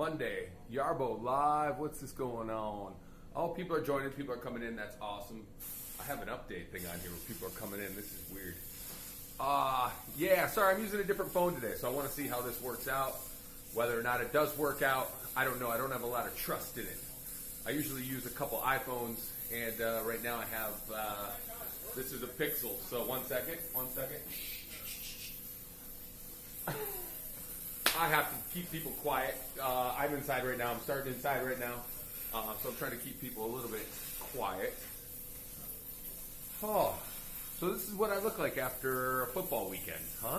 Monday. Yarbo live. What's this going on? Oh, people are joining. People are coming in. That's awesome. I have an update thing on here where people are coming in. This is weird. Yeah, sorry, I'm using a different phone today, so I want to see how this works out. Whether or not it does work out, I don't know. I don't have a lot of trust in it. I usually use a couple iPhones, and right now I have, this is a Pixel. So one second. I have to keep people quiet. I'm inside right now. I'm starting inside right now. So I'm trying to keep people a little bit quiet. Oh, so this is what I look like after a football weekend, huh?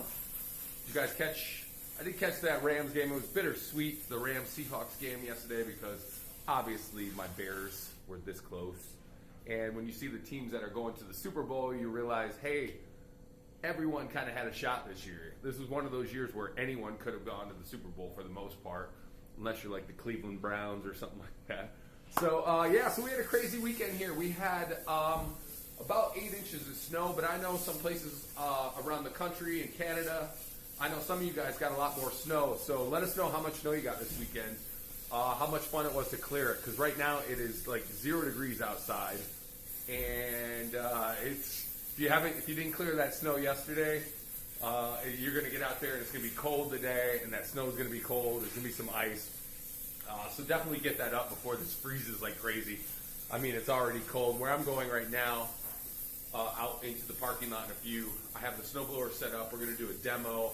Did you guys catch? I did catch that Rams game. It was bittersweet, the Rams-Seahawks game yesterday, because obviously my Bears were this close. And when you see the teams that are going to the Super Bowl, you realize, hey, everyone kind of had a shot this year. This was one of those years where anyone could have gone to the Super Bowl for the most part, unless you're like the Cleveland Browns or something like that. So, so we had a crazy weekend here. We had about 8 inches of snow, but I know some places around the country in Canada, I know some of you guys got a lot more snow. So let us know how much snow you got this weekend, how much fun it was to clear it, because right now it is like 0 degrees outside, and if you didn't clear that snow yesterday, you're going to get out there and it's going to be cold today, and that snow is going to be cold. There's going to be some ice. So definitely get that up before this freezes like crazy. I mean, it's already cold. Where I'm going right now, out into the parking lot in a few, I have the snowblower set up. We're going to do a demo.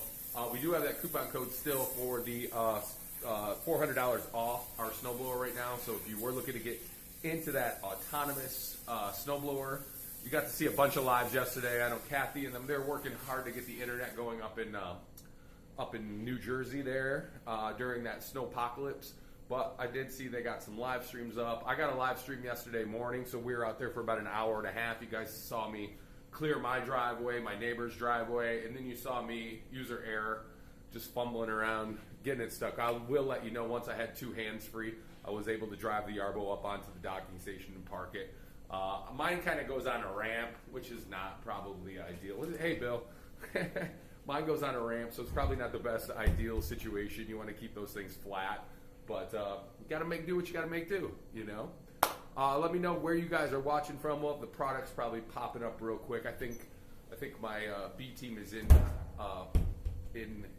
We do have that coupon code still for the $400 off our snowblower right now. So if you were looking to get into that autonomous snowblower, you got to see a bunch of lives yesterday. I know Kathy and them, they're working hard to get the internet going up in New Jersey there during that snowpocalypse. But I did see they got some live streams up. I got a live stream yesterday morning, so we were out there for about an hour and a half. You guys saw me clear my driveway, my neighbor's driveway, and then you saw me, user error, just fumbling around, getting it stuck. I will let you know once I had 2 hands free, I was able to drive the Yarbo up onto the docking station and park it. Mine kind of goes on a ramp, which is not probably ideal. Hey, Bill. Mine goes on a ramp, so it's probably not the best ideal situation. You want to keep those things flat. But you got to do what you got to make do, you know. Let me know where you guys are watching from. Well, the product's probably popping up real quick. I think my B team is in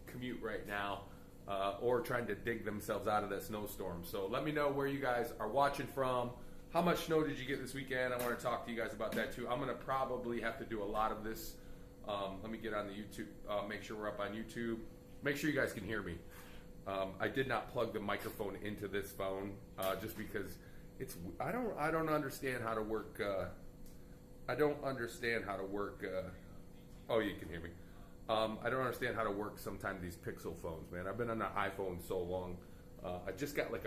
commute right now, or trying to dig themselves out of that snowstorm. So let me know where you guys are watching from. How much snow did you get this weekend? I want to talk to you guys about that too. I'm going to probably have to do a lot of this. Let me get on the YouTube. Make sure we're up on YouTube. Make sure you guys can hear me. I did not plug the microphone into this phone just because I don't understand how to work. I don't understand how to work. Oh, you can hear me. I don't understand how to work sometimes these Pixel phones, man. I've been on the iPhone so long. I just got like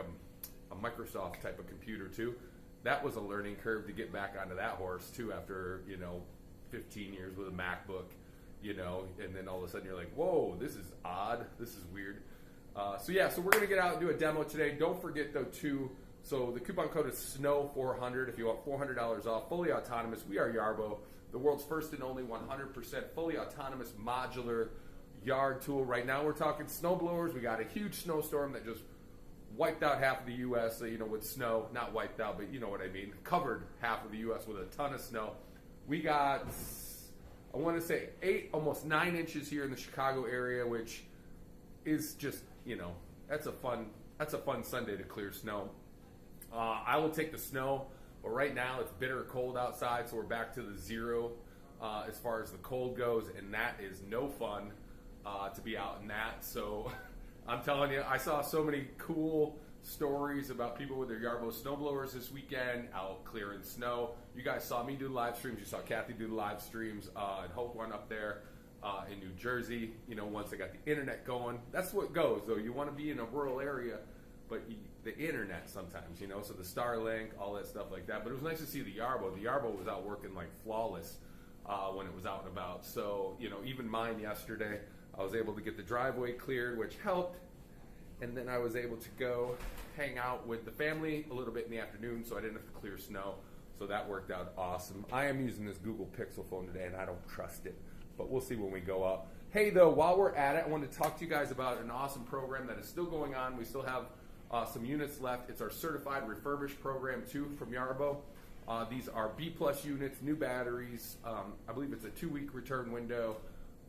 a Microsoft type of computer too. That was a learning curve to get back onto that horse too. After 15 years with a MacBook, and then all of a sudden you're like, whoa, this is odd. This is weird. So we're going to get out and do a demo today. Don't forget, though, too, so the coupon code is SNOW400 if you want $400 off, fully autonomous. We are Yarbo, the world's first and only 100% fully autonomous modular yard tool. Right now we're talking snowblowers. We got a huge snowstorm that just wiped out half of the U.S., with snow. Not wiped out, but you know what I mean. Covered half of the U.S. with a ton of snow. We got, I want to say, 8, almost 9 inches here in the Chicago area, which is just, that's a fun Sunday to clear snow. I will take the snow, but right now it's bitter cold outside, so we're back to the 0 as far as the cold goes, and that is no fun to be out in that. So I'm telling you, I saw so many cool stories about people with their Yarbo snowblowers this weekend out clearing snow. You guys saw me do live streams. You saw Kathy do live streams and Hope one up there. In New Jersey, once they got the internet going. That's what goes, though. You want to be in a rural area, but the internet sometimes, so the Starlink, all that stuff like that. But it was nice to see the Yarbo. The Yarbo was out working like flawless when it was out and about. So, even mine yesterday, I was able to get the driveway cleared, which helped. And then I was able to go hang out with the family a little bit in the afternoon, so I didn't have to clear snow. So that worked out awesome. I am using this Google Pixel phone today, and I don't trust it. But we'll see when we go up. Hey, though, while we're at it, I want to talk to you guys about an awesome program that is still going on. We still have some units left. It's our certified refurbished program too from Yarbo. These are B+ units, new batteries. I believe it's a 2-week return window,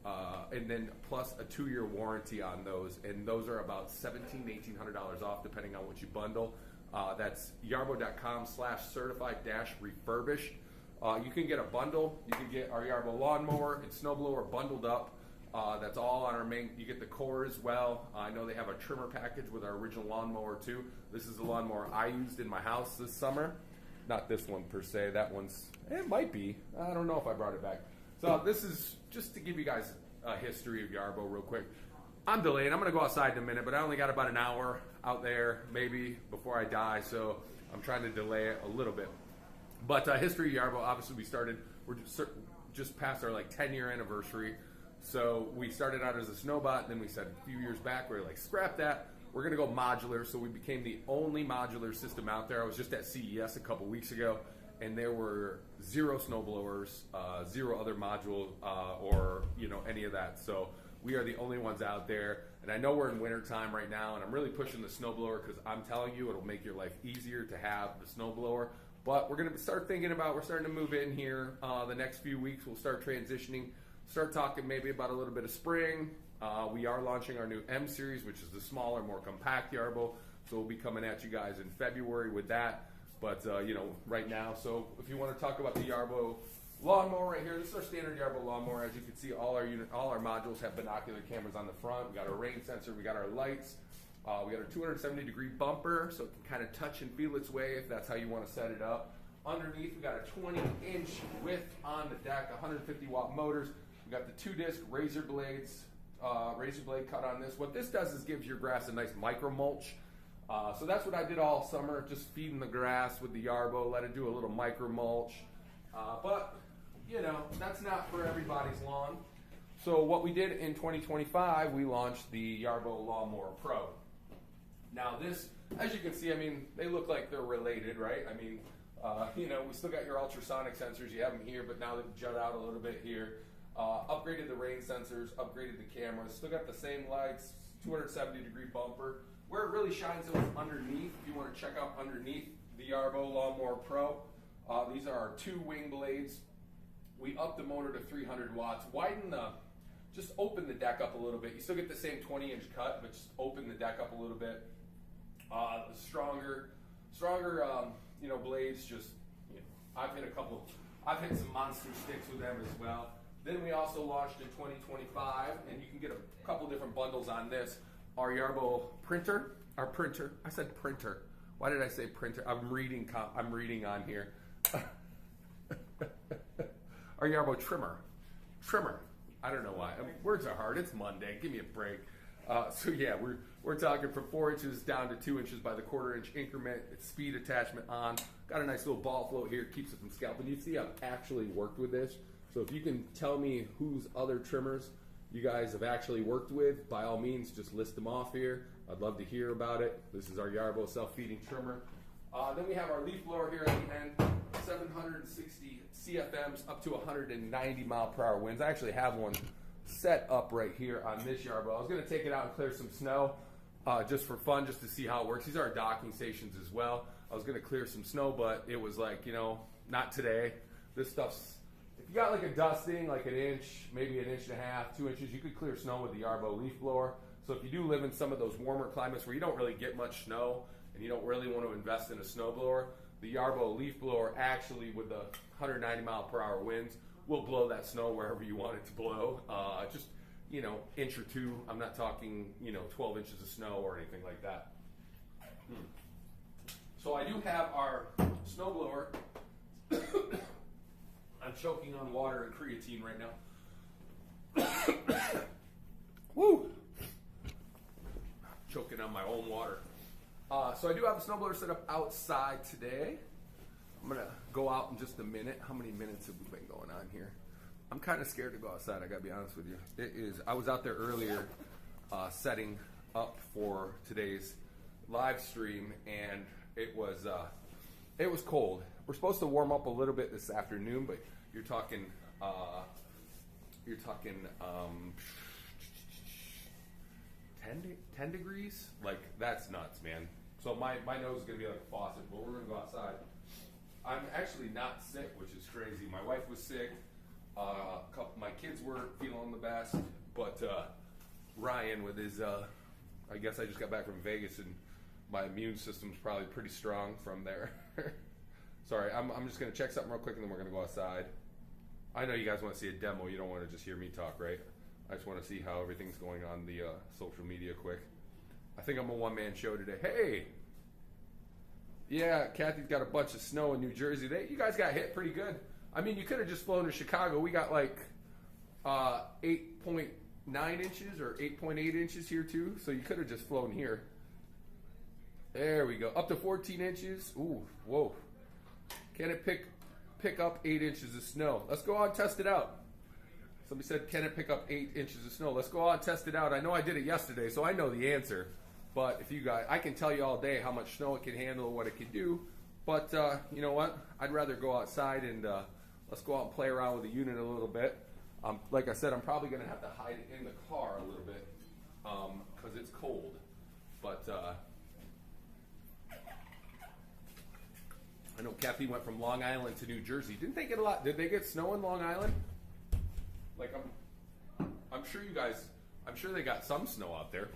and then plus a 2-year warranty on those. And those are about $1,700 to $1,800 off, depending on what you bundle. That's yarbo.com/certified-refurbished. You can get a bundle. You can get our Yarbo lawnmower and snowblower bundled up. That's all on our main. You get the core as well. I know they have a trimmer package with our original lawnmower too. This is the lawnmower I used in my house this summer. Not this one per se. That one's, it might be. I don't know if I brought it back. So this is just to give you guys a history of Yarbo real quick. I'm delaying. I'm going to go outside in a minute, but I only got about an hour out there maybe before I die, so I'm trying to delay it a little bit. But history of Yarbo, obviously we started, we're just past our like 10-year anniversary. So we started out as a snowbot, and then we said a few years back, we were like, scrap that. We're going to go modular. So we became the only modular system out there. I was just at CES a couple weeks ago, and there were 0 snowblowers, 0 other module, or any of that. So we are the only ones out there. And I know we're in winter time right now, and I'm really pushing the snowblower because I'm telling you it'll make your life easier to have the snowblower. But we're going to start thinking about, we're starting to move in here the next few weeks. We'll start transitioning, start talking maybe about a little bit of spring. We are launching our new M series, which is the smaller, more compact Yarbo. So we'll be coming at you guys in February with that. But, right now, so if you want to talk about the Yarbo lawnmower right here, this is our standard Yarbo lawnmower. As you can see, all our modules have binocular cameras on the front. We got our rain sensor, we got our lights. We got our 270-degree bumper, so it can kind of touch and feel its way if that's how you want to set it up. Underneath, we got a 20-inch width on the deck, 150-watt motors. We got the 2-disc razor blade cut on this. What this does is gives your grass a nice micro mulch. So that's what I did all summer, just feeding the grass with the Yarbo, let it do a little micro mulch. But that's not for everybody's lawn. So what we did in 2025, we launched the Yarbo Lawnmower Pro. Now this, as you can see, I mean, they look like they're related, right? I mean, we still got your ultrasonic sensors. You have them here, but now they've jut out a little bit here. Upgraded the rain sensors, upgraded the cameras. Still got the same lights, 270-degree bumper. Where it really shines is underneath. If you want to check out underneath the Yarbo Lawnmower Pro, these are our 2 wing blades. We upped the motor to 300 watts. Just open the deck up a little bit. You still get the same 20-inch cut, but just open the deck up a little bit. Stronger, blades. I've hit some monster sticks with them as well. Then we also launched in 2025, and you can get a couple different bundles on this. Our Yarbo printer, I said printer. Why did I say printer? I'm reading on here. Our Yarbo trimmer. I don't know why. I mean, words are hard. It's Monday. Give me a break. So yeah, we're talking from 4 inches down to 2 inches by the 1/4-inch increment. It's speed attachment on. Got a nice little ball float here. Keeps it from scalping. You see, I've actually worked with this. So if you can tell me whose other trimmers you guys have actually worked with, by all means, just list them off here. I'd love to hear about it. This is our Yarbo self-feeding trimmer. Then we have our leaf blower here at the end. 760 CFMs up to 190 mile/hour winds. I actually have one set up right here on this Yarbo. I was going to take it out and clear some snow just for fun, just to see how it works. These are our docking stations as well. I was going to clear some snow, but it was like, not today. This stuff's, if you got like a dusting, like an inch, maybe an inch and a half, 2 inches, you could clear snow with the Yarbo leaf blower. So if you do live in some of those warmer climates where you don't really get much snow and you don't really want to invest in a snowblower, the Yarbo leaf blower actually, with the 190 mile/hour winds, will blow that snow wherever you want it to blow. Just, inch or two. I'm not talking, 12 inches of snow or anything like that. So I do have our snowblower. I'm choking on water and creatine right now. Woo! Choking on my own water. So I do have a snowblower set up outside today. I'm going to go out in just a minute. How many minutes have we been going on here? I'm kind of scared to go outside, I got to be honest with you. I was out there earlier setting up for today's live stream, and it was cold. We're supposed to warm up a little bit this afternoon, but you're talking 10 degrees? Like, that's nuts, man. So my nose is going to be like a faucet, but we're going to go outside. I'm actually not sick, which is crazy. My wife was sick. My kids weren't feeling the best, but Ryan with his, I guess I just got back from Vegas and my immune system's probably pretty strong from there. Sorry, I'm just going to check something real quick and then we're going to go outside. I know you guys want to see a demo. You don't want to just hear me talk, right? I just want to see how everything's going on the social media quick. I think I'm a one-man show today. Hey! Yeah, Kathy's got a bunch of snow in New Jersey. You guys got hit pretty good. I mean, you could have just flown to Chicago. We got like 8.9 inches or 8.8 inches here too. So you could have just flown here. There we go. Up to 14 inches. Ooh, whoa. Can it pick up 8 inches of snow? Let's go out and test it out. Somebody said, can it pick up 8 inches of snow? Let's go out and test it out. I know I did it yesterday, so I know the answer. But if you guys, I can tell you all day how much snow it can handle, what it can do. But you know what? I'd rather go outside and let's go out and play around with the unit a little bit. Like I said, I'm probably going to have to hide it in the car a little bit because it's cold. But I know Kathy went from Long Island to New Jersey. Didn't they get a lot? Did they get snow in Long Island? Like I'm sure you guys, I'm sure they got some snow out there.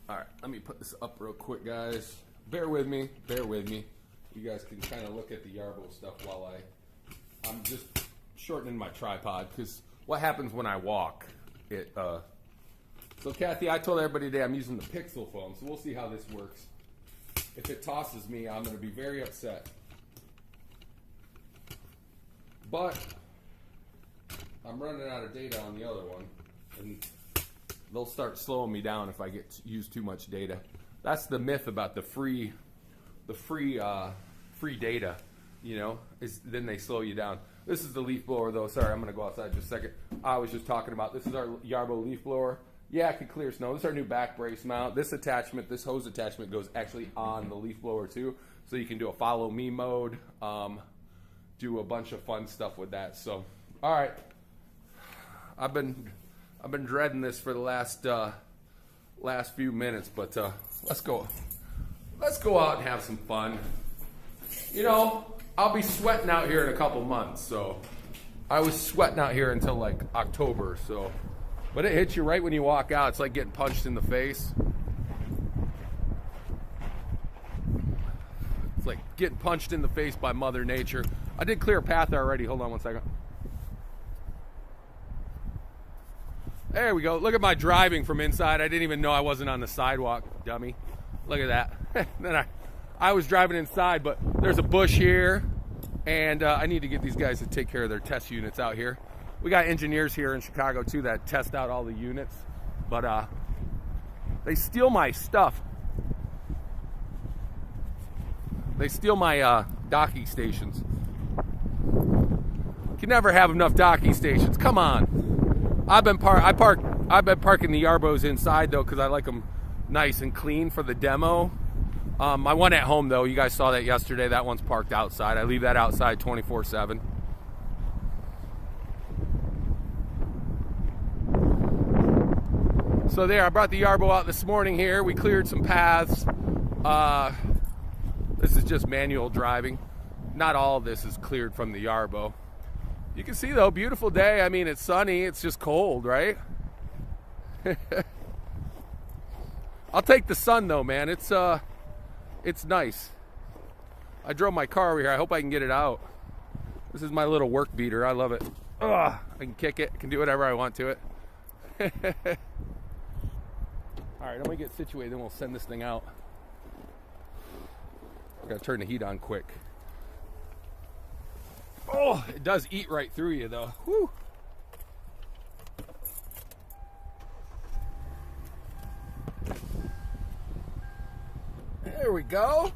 All right, let me put this up real quick, guys. Bear with me. Bear with me. You guys can kind of look at the Yarbo stuff while I'm just shortening my tripod because what happens when I walk? So Kathy, I told everybody today I'm using the Pixel phone, so we'll see how this works. If it tosses me, I'm going to be very upset. But I'm running out of data on the other one, and they'll start slowing me down if I use too much data. That's the myth about the free data, you know, is then they slow you down. This is the leaf blower though. Sorry, I'm gonna go outside just a second. I was just talking about, this is our Yarbo leaf blower. Yeah, it can clear snow. This is our new back brace mount. This attachment, this hose attachment goes actually on the leaf blower too. So you can do a follow me mode, do a bunch of fun stuff with that. So, all right. I've been dreading this for the last few minutes, but let's go out and have some fun. You know, I'll be sweating out here in a couple months, so I was sweating out here until like October, so but it hits you right when you walk out. It's like getting punched in the face. It's like getting punched in the face by Mother Nature. I did clear a path already. Hold on one second. There we go. Look at my driving from inside. I didn't even know I wasn't on the sidewalk, dummy. Look at that. Then I was driving inside, but there's a bush here, and I need to get these guys to take care of their test units out here. We got engineers here in Chicago, too, that test out all the units, but they steal my stuff. They steal my docking stations. You can never have enough docking stations. Come on. I've been parking the Yarbos inside though because I like them nice and clean for the demo. My one at home though, you guys saw that yesterday. That one's parked outside. I leave that outside 24/7. So there, I brought the Yarbo out this morning here. We cleared some paths. This is just manual driving. Not all of this is cleared from the Yarbo. You can see though, beautiful day. I mean, it's sunny, it's just cold, right? I'll take the sun though, man. It's nice. I drove my car over here. I hope I can get it out. This is my little work beater. I love it. Ugh, I can kick it. I can do whatever I want to it. All right, let me get situated, then we'll send this thing out. I gotta turn the heat on quick. Oh, it does eat right through you though. Whew. There we go.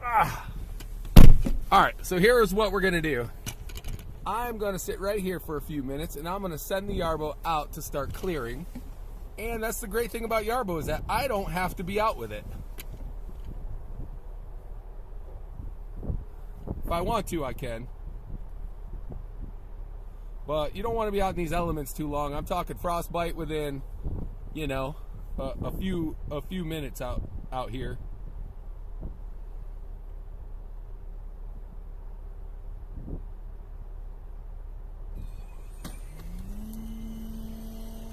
All right, so here is what we're gonna do. I'm gonna sit right here for a few minutes and I'm gonna send the Yarbo out to start clearing. And that's the great thing about Yarbo is that I don't have to be out with it. If I want to, I can. But you don't want to be out in these elements too long. I'm talking frostbite within, you know, a few minutes out here.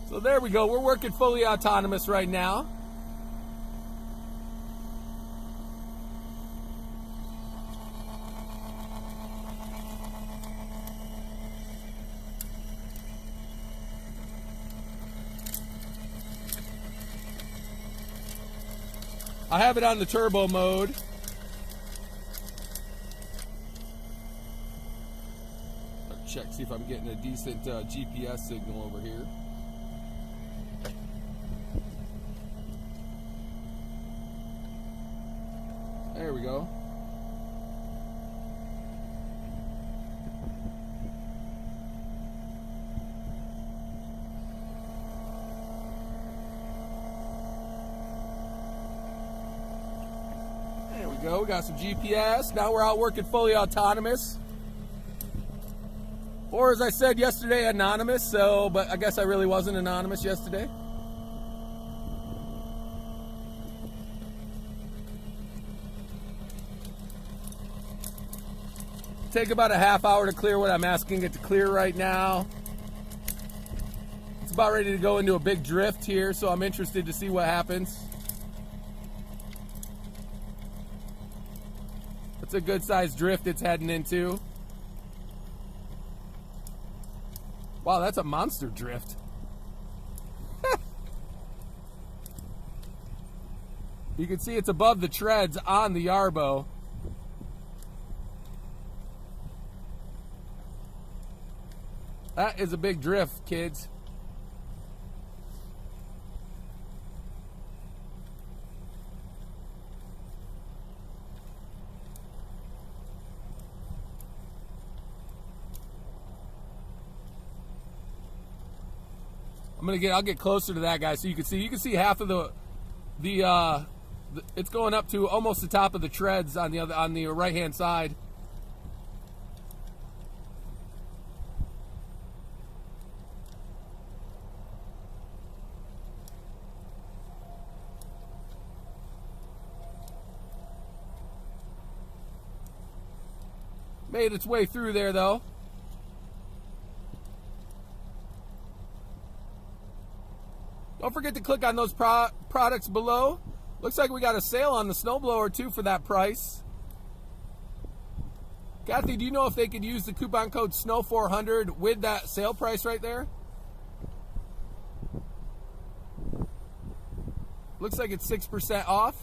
So there we go. We're working fully autonomous right now. I have it on the turbo mode. Let's check, see if I'm getting a decent GPS signal over here. There we go. There we go. We got some GPS. Now we're out working fully autonomous. Or as I said yesterday, anonymous. So, but I guess I really wasn't anonymous yesterday. Take about a half hour to clear what I'm asking it to clear right now. It's about ready to go into a big drift here, so I'm interested to see what happens. It's a good sized drift it's heading into. Wow, that's a monster drift. You can see it's above the treads on the Yarbo. That is a big drift, kids. I'll get closer to that guy so you can see half of the it's going up to almost the top of the treads on the right hand side. Made its way through there though. Don't forget to click on those products below. Looks like we got a sale on the snowblower too for that price. Kathy, do you know if they could use the coupon code SNOW400 with that sale price right there? Looks like it's 6% off.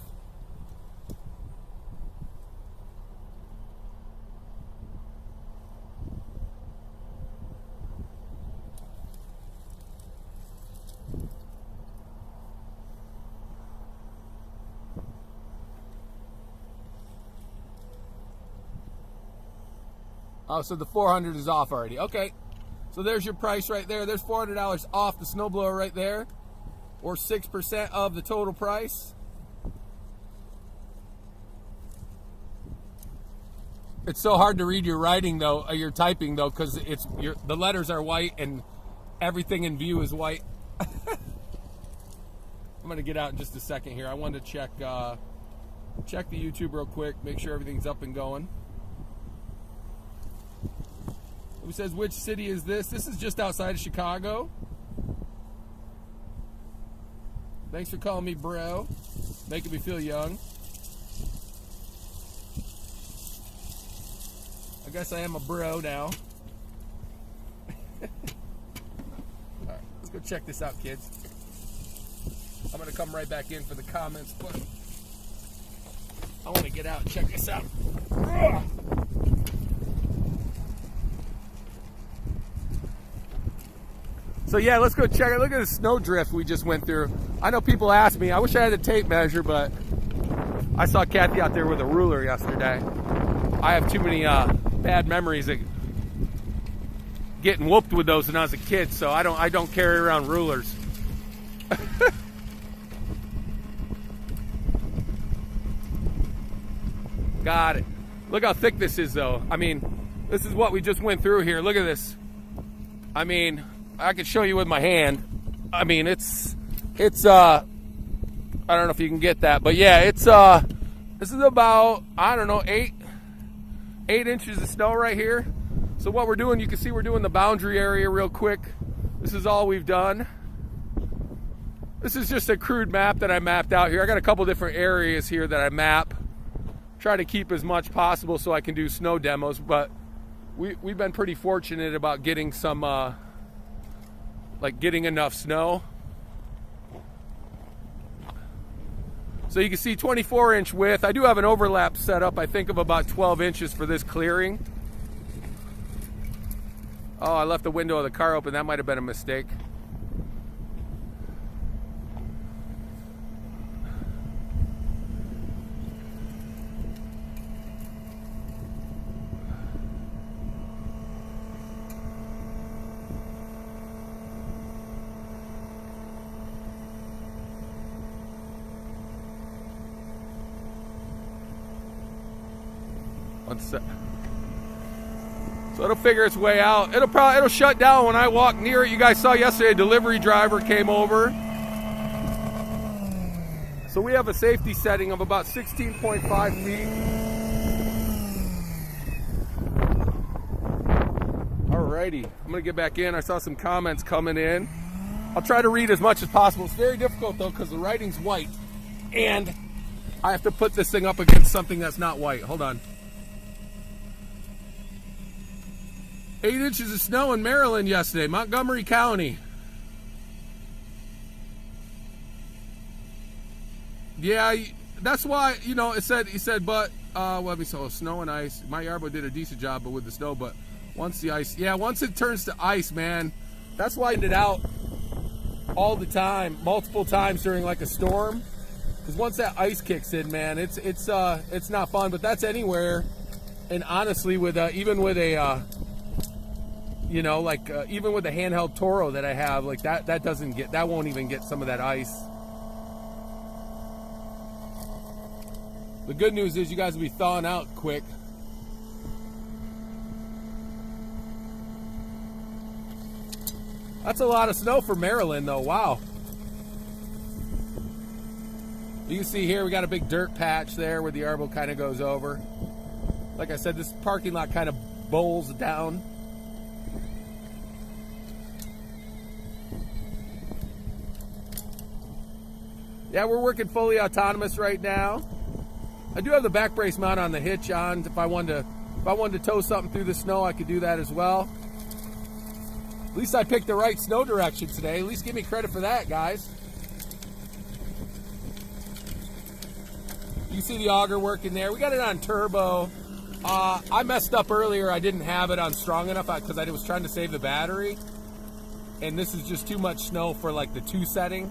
Oh, so the $400 is off already. Okay. So there's your price right there. There's $400 off the snowblower right there. Or 6% of the total price. It's so hard to read your writing though, your typing though, because the letters are white and everything in view is white. I'm gonna get out in just a second here. I wanted to check the YouTube real quick, make sure everything's up and going. Who says, which city is this? This is just outside of Chicago. Thanks for calling me bro. Making me feel young. I guess I am a bro now. Alright, let's go check this out, kids. I'm going to come right back in for the comments, but I want to get out and check this out. Ugh. So yeah, let's go check it. Look at the snow drift we just went through. I know people ask me, I wish I had a tape measure, but I saw Kathy out there with a ruler yesterday. I have too many bad memories of getting whooped with those when I was a kid, so I don't carry around rulers. Got it. Look how thick this is though. I mean, this is what we just went through here. Look at this. I mean, I could show you with my hand. I mean, it's I don't know if you can get that, but yeah, it's this is about, I don't know, 8 inches of snow right here. So what we're doing, you can see we're doing the boundary area real quick. This is all we've done. This is just a crude map that I mapped out here. I got a couple different areas here that I map. Try to keep as much possible so I can do snow demos, but we've been pretty fortunate about getting some, like getting enough snow. So you can see 24-inch width. I do have an overlap set up, I think of about 12 inches for this clearing. Oh, I left the window of the car open. That might have been a mistake. One sec. So it'll figure its way out. It'll shut down when I walk near it. You guys saw yesterday a delivery driver came over. So we have a safety setting of about 16.5 feet. Alrighty, I'm gonna get back in. I saw some comments coming in. I'll try to read as much as possible. It's very difficult though because the writing's white and I have to put this thing up against something that's not white. Hold on. 8 inches of snow in Maryland yesterday, Montgomery County. Yeah, that's why, you know, he said, but, let me see, snow and ice. My Yarbo did a decent job but with the snow, but once the ice, yeah, once it turns to ice, man, that's why I did it out all the time, multiple times during like a storm. Because once that ice kicks in, man, it's not fun, but that's anywhere. And honestly, with, even with a, you know, like even with the handheld Toro that I have, like that won't even get some of that ice. The good news is you guys will be thawing out quick. That's a lot of snow for Maryland though, wow. You can see here we got a big dirt patch there where the Yarbo kind of goes over. Like I said, this parking lot kind of bowls down. Yeah, we're working fully autonomous right now. I do have the back brace mount on the hitch on. If I wanted to tow something through the snow, I could do that as well. At least I picked the right snow direction today. At least give me credit for that, guys. You see the auger working there. We got it on turbo. I messed up earlier. I didn't have it on strong enough because I was trying to save the battery. And this is just too much snow for like the 2 setting.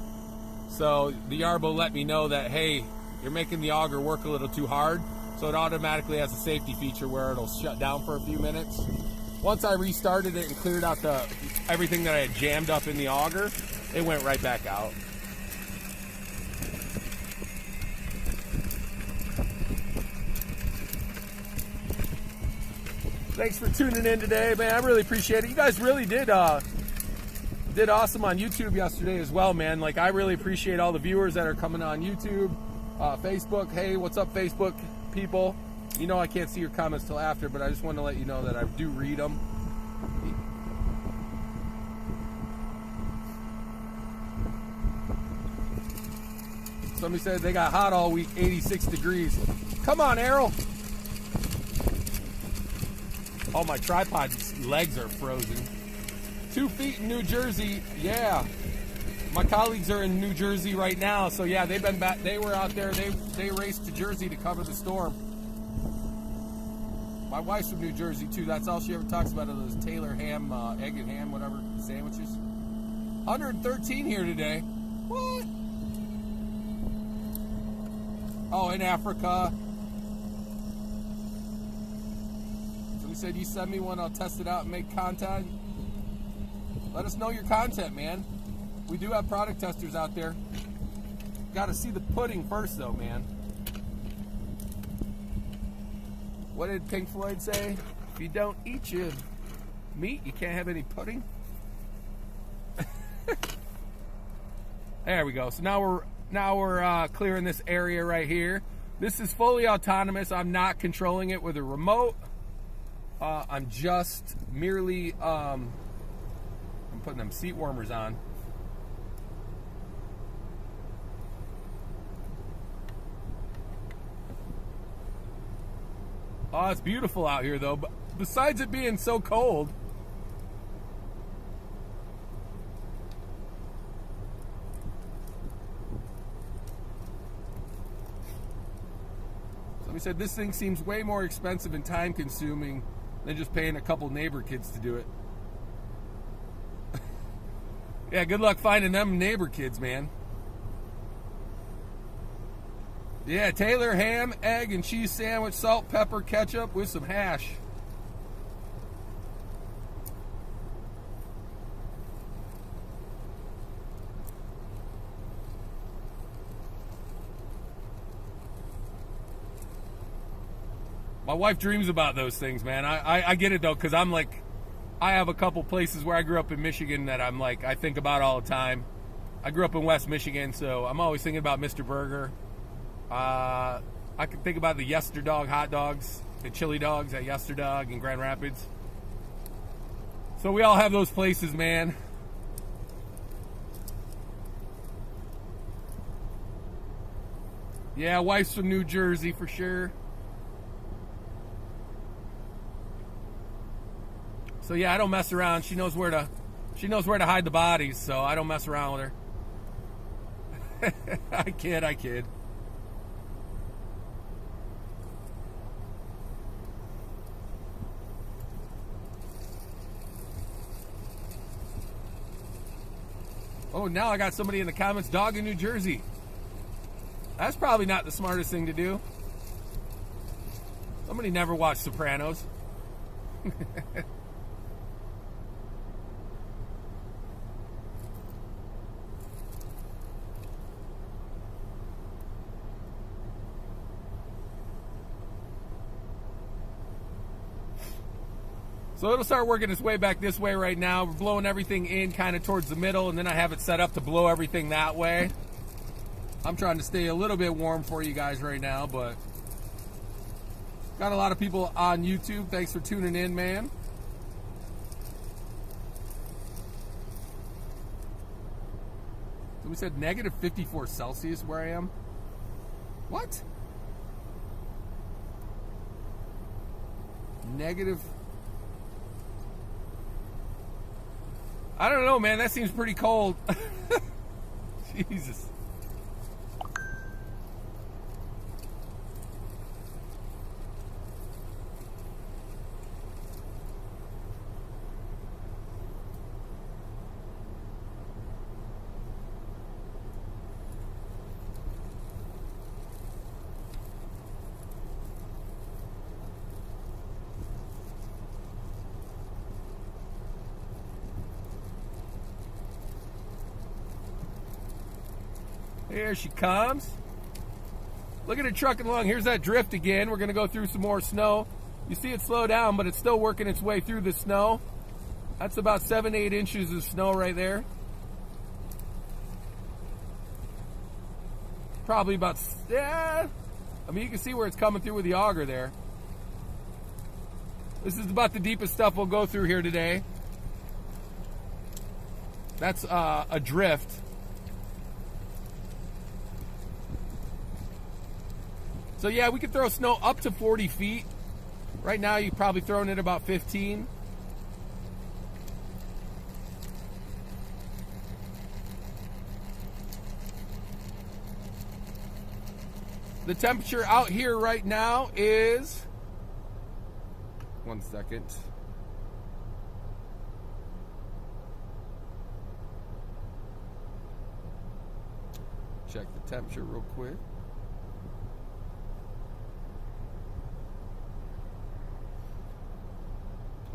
So the Yarbo let me know that, hey, you're making the auger work a little too hard. So it automatically has a safety feature where it'll shut down for a few minutes. Once I restarted it and cleared out everything that I had jammed up in the auger, it went right back out. Thanks for tuning in today, man. I really appreciate it. You guys really did awesome on YouTube yesterday as well, man. Like, I really appreciate all the viewers that are coming on YouTube, Facebook. Hey, what's up, Facebook people? You know I can't see your comments till after, but I just want to let you know that I do read them. Somebody said they got hot all week, 86 degrees. Come on, Errol. Oh, my tripod's legs are frozen. 2 feet in New Jersey, yeah. My colleagues are in New Jersey right now, so yeah, they've been back. They were out there. They raced to Jersey to cover the storm. My wife's from New Jersey too. That's all she ever talks about are those Taylor ham, egg and ham, whatever sandwiches. 113 here today. What? Oh, in Africa. Somebody said you send me one, I'll test it out and make content. Let us know your content, man. We do have product testers out there. Got to see the pudding first, though, man. What did Pink Floyd say? If you don't eat your meat, you can't have any pudding. There we go. So now we're clearing this area right here. This is fully autonomous. I'm not controlling it with a remote. I'm just merely I'm putting them seat warmers on. Oh, it's beautiful out here though. But besides it being so cold, somebody said this thing seems way more expensive and time consuming than just paying a couple neighbor kids to do it. Yeah, good luck finding them neighbor kids, man. Yeah, Taylor, ham, egg, and cheese sandwich, salt, pepper, ketchup with some hash. My wife dreams about those things, man. I get it, though, because I'm like, I have a couple places where I grew up in Michigan that I'm like, I think about all the time. I grew up in West Michigan, so I'm always thinking about Mr. Burger. I can think about the Yesterdog hot dogs, the chili dogs at Yesterdog in Grand Rapids. So we all have those places, man. Yeah, wife's from New Jersey for sure. So yeah, I don't mess around. She knows where to hide the bodies, so I don't mess around with her. I kid. Oh, now I got somebody in the comments, dog in New Jersey. That's probably not the smartest thing to do. Somebody never watched Sopranos. So it'll start working its way back this way right now. We're blowing everything in kind of towards the middle, and then I have it set up to blow everything that way. I'm trying to stay a little bit warm for you guys right now, but got a lot of people on YouTube. Thanks for tuning in, man. So we said negative 54 Celsius where I am. What? Negative... I don't know, man. That seems pretty cold. Jesus. Here she comes. Look at her trucking along. Here's that drift again. We're going to go through some more snow. You see it slow down, but it's still working its way through the snow. That's about 7-8 inches of snow right there. Probably about, yeah. I mean, you can see where it's coming through with the auger there. This is about the deepest stuff we'll go through here today. That's a drift. So yeah, we could throw snow up to 40 feet. Right now, you're probably throwing it about 15. The temperature out here right now is... One second. Check the temperature real quick.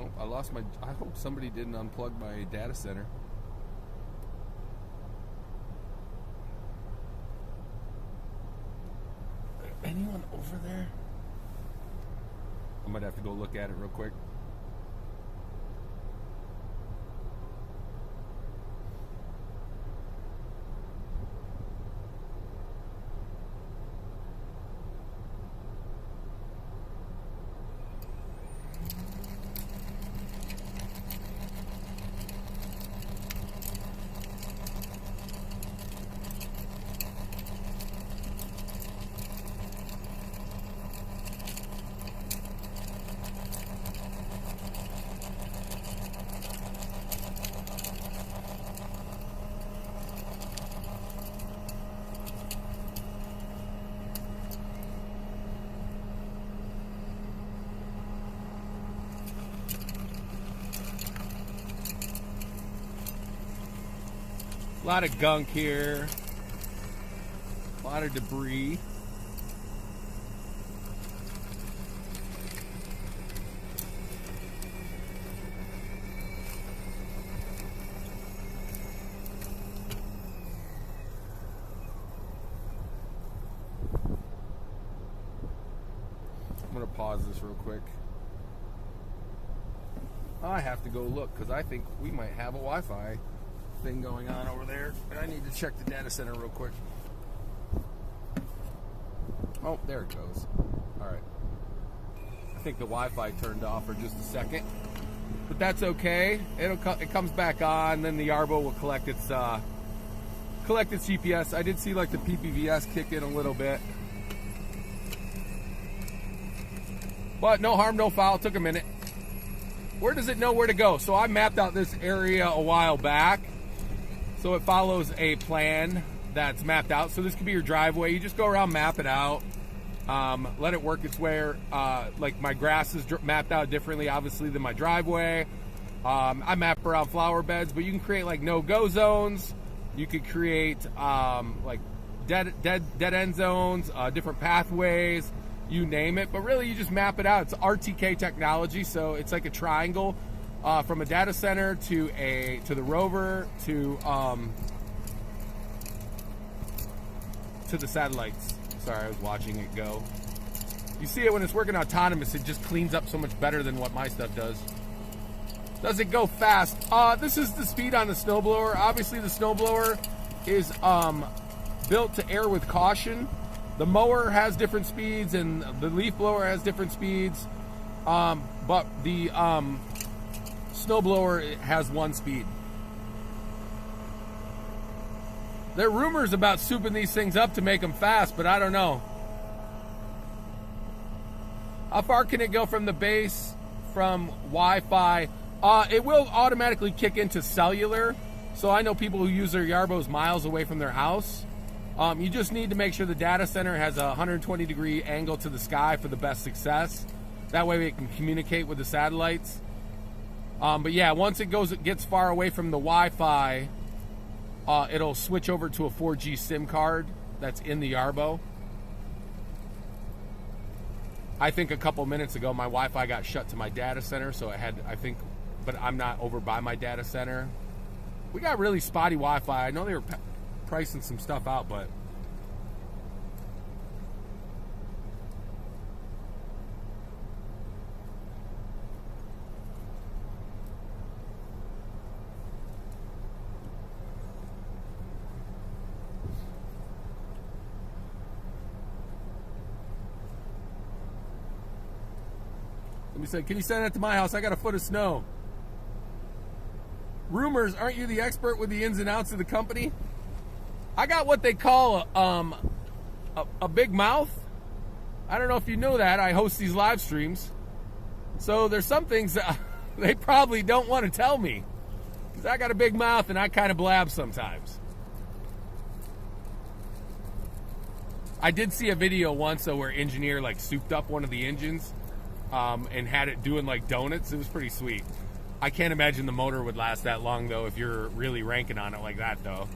Oh, I lost my... I hope somebody didn't unplug my data center. Anyone over there? I might have to go look at it real quick. A lot of gunk here. A lot of debris. I'm going to pause this real quick. I have to go look because I think we might have a Wi-Fi thing going on over there. And I need to check the data center real quick. Oh, there it goes. All right. I think the Wi-Fi turned off for just a second. But that's okay. It comes back on. Then the Yarbo will collect its GPS. I did see like the PPVS kick in a little bit. But no harm, no foul. It took a minute. Where does it know where to go? So I mapped out this area a while back. So it follows a plan that's mapped out. So this could be your driveway. You just go around, map it out. Let it work its way. Like my grass is mapped out differently, obviously, than my driveway. I map around flower beds, but you can create like no-go zones. You could create like dead end zones, different pathways. You name it, but really you just map it out. It's RTK technology, so it's like a triangle from a data center to the rover to the satellites. Sorry, I was watching it go. You see it when it's working autonomous, it just cleans up so much better than what my stuff does. Does it go fast? This is the speed on the snowblower. Obviously the snowblower is built to err with caution. The mower has different speeds and the leaf blower has different speeds, but the snowblower has one speed. There are rumors about souping these things up to make them fast, but I don't know. How far can it go from the base from Wi-Fi? It will automatically kick into cellular, so I know people who use their Yarbos miles away from their house. You just need to make sure the data center has a 120-degree angle to the sky for the best success. That way it can communicate with the satellites. But yeah, once it gets far away from the Wi-Fi, it'll switch over to a 4G SIM card that's in the Yarbo. I think a couple minutes ago my Wi-Fi got shut to my data center, so but I'm not over by my data center. We got really spotty Wi-Fi. I know they were pricing some stuff out, but let me say, can you send that to my house? I got a foot of snow. Rumors, aren't you the expert with the ins and outs of the company? I got what they call a big mouth. I don't know if you know that. I host these live streams. So there's some things that they probably don't want to tell me. Because I got a big mouth and I kind of blab sometimes. I did see a video once though where engineer like souped up one of the engines and had it doing like donuts. It was pretty sweet. I can't imagine the motor would last that long though if you're really ranking on it like that though.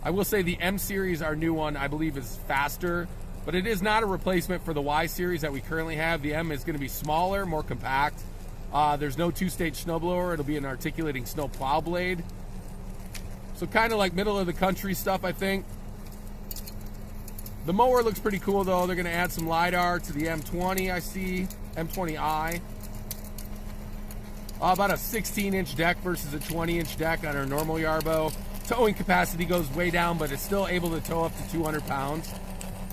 I will say the M series, our new one, I believe is faster, but it is not a replacement for the Y series that we currently have. The M is going to be smaller, more compact. There's no two-stage snowblower. It'll be an articulating snow plow blade. So kind of like middle of the country stuff, I think. The mower looks pretty cool though. They're going to add some LiDAR to the M20, I see. M20i. About a 16-inch deck versus a 20-inch deck on our normal Yarbo. Towing capacity goes way down, but it's still able to tow up to 200 pounds.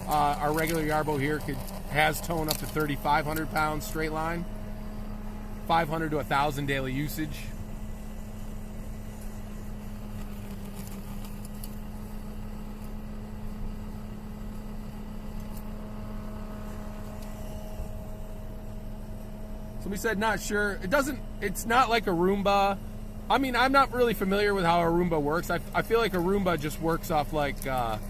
Our regular Yarbo here has towing up to 3,500 pounds straight line. 500 to 1,000 daily usage. Somebody said not sure. It's not like a Roomba. I mean, I'm not really familiar with how a Roomba works. I feel like a Roomba just works off like, kind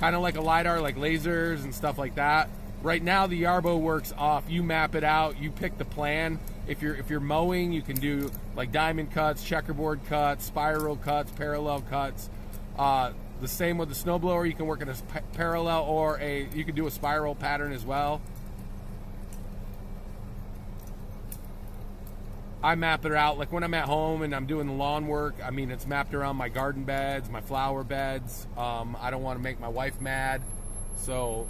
of like a LiDAR, like lasers and stuff like that. Right now, the Yarbo works off. You map it out. You pick the plan. If you're mowing, you can do like diamond cuts, checkerboard cuts, spiral cuts, parallel cuts. The same with the snowblower. You can work in a parallel or you can do a spiral pattern as well. I map it out. Like when I'm at home and I'm doing the lawn work, I mean, it's mapped around my garden beds, my flower beds. I don't want to make my wife mad. So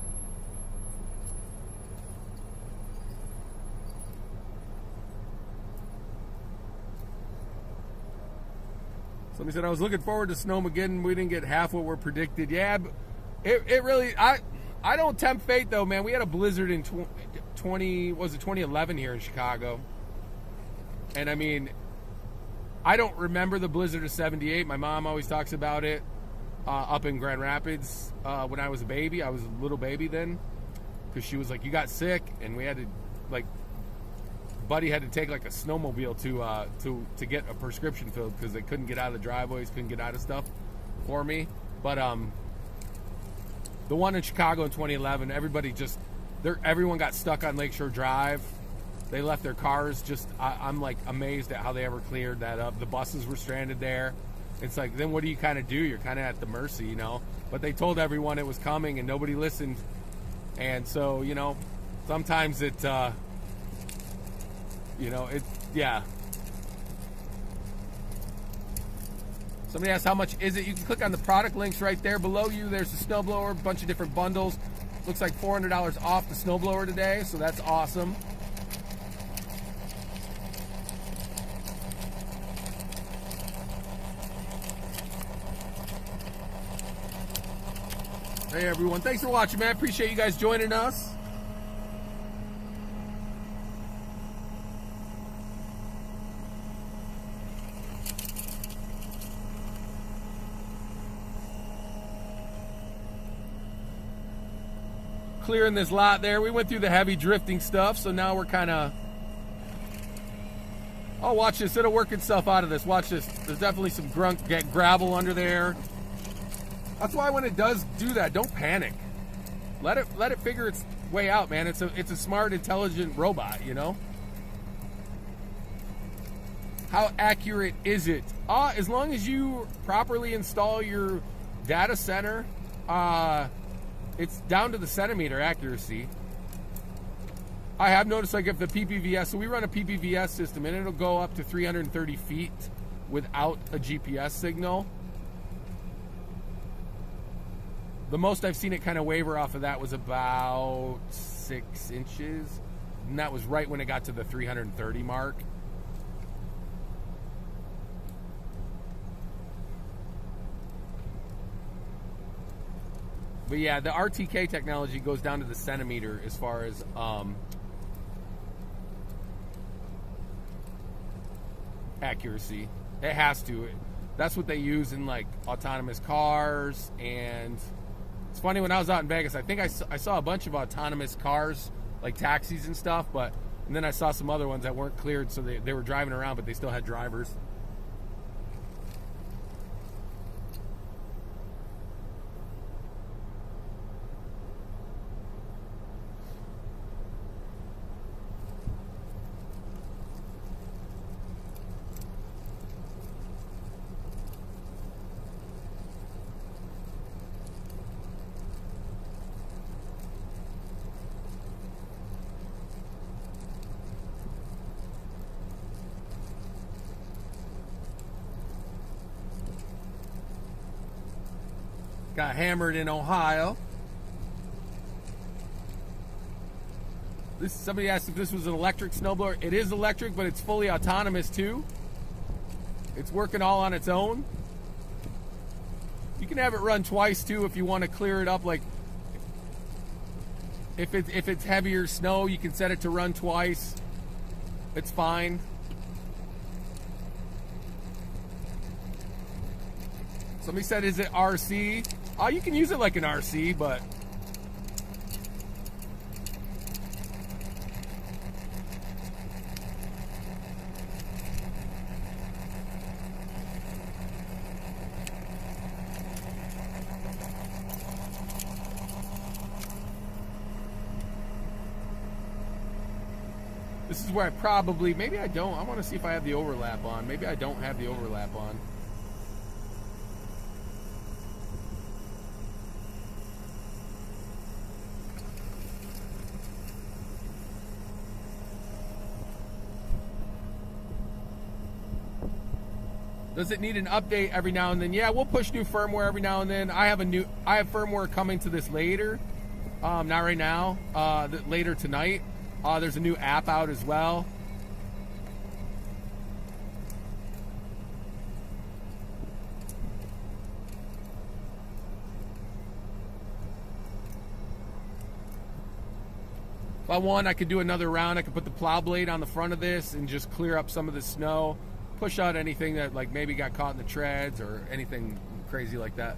somebody said, I was looking forward to Snowmageddon. We didn't get half what were predicted. Yeah, but it really, I don't tempt fate though, man. We had a blizzard in 2011 here in Chicago. And I mean, I don't remember the blizzard of 78. My mom always talks about it up in Grand Rapids when I was a baby. I was a little baby then, because she was like, you got sick, and we had to, like, Buddy had to take like a snowmobile to get a prescription filled because they couldn't get out of the driveways, couldn't get out of stuff for me. But the one in Chicago in 2011, everyone got stuck on Lakeshore Drive. They left their cars just, I'm like amazed at how they ever cleared that up. The buses were stranded there. It's like, then what do you kind of do? You're kind of at the mercy, you know? But they told everyone it was coming and nobody listened. And so, you know, sometimes it, yeah. Somebody asked how much is it? You can click on the product links right there. Below you, there's the snowblower, a bunch of different bundles. Looks like $400 off the snowblower today, so that's awesome. Hey everyone, thanks for watching, man. Appreciate you guys joining us. Clearing this lot there. We went through the heavy drifting stuff, so now we're kind of... Oh, watch this. It'll work itself out of this. Watch this. There's definitely some gravel under there. That's why when it does do that, don't panic. Let it figure its way out, man. It's a smart, intelligent robot, you know? How accurate is it? As long as you properly install your data center, it's down to the centimeter accuracy. I have noticed, like, if the PPVS, so we run a PPVS system, and it'll go up to 330 feet without a GPS signal. The most I've seen it kind of waver off of that was about 6 inches. And that was right when it got to the 330 mark. But yeah, the RTK technology goes down to the centimeter as far as accuracy. It has to. That's what they use in like autonomous cars. And it's funny, when I was out in Vegas, I think I saw a bunch of autonomous cars, like taxis and stuff, and then I saw some other ones that weren't cleared, so they were driving around, but they still had drivers. Got hammered in Ohio. Somebody asked if this was an electric snowblower. It is electric, but it's fully autonomous too. It's working all on its own. You can have it run twice too if you want to clear it up. Like if it's heavier snow, you can set it to run twice. It's fine. Somebody said, is it RC? Oh, you can use it like an RC, but This is where I probably, maybe I don't. I want to see if I have the overlap on. Maybe I don't have the overlap on. Does it need an update every now and then? Yeah, we'll push new firmware every now and then. I have firmware coming to this later. Not right now. Later tonight. There's a new app out as well. If I want, I could do another round. I could put the plow blade on the front of this and just clear up some of the snow. Push out anything that like maybe got caught in the treads or anything crazy like that.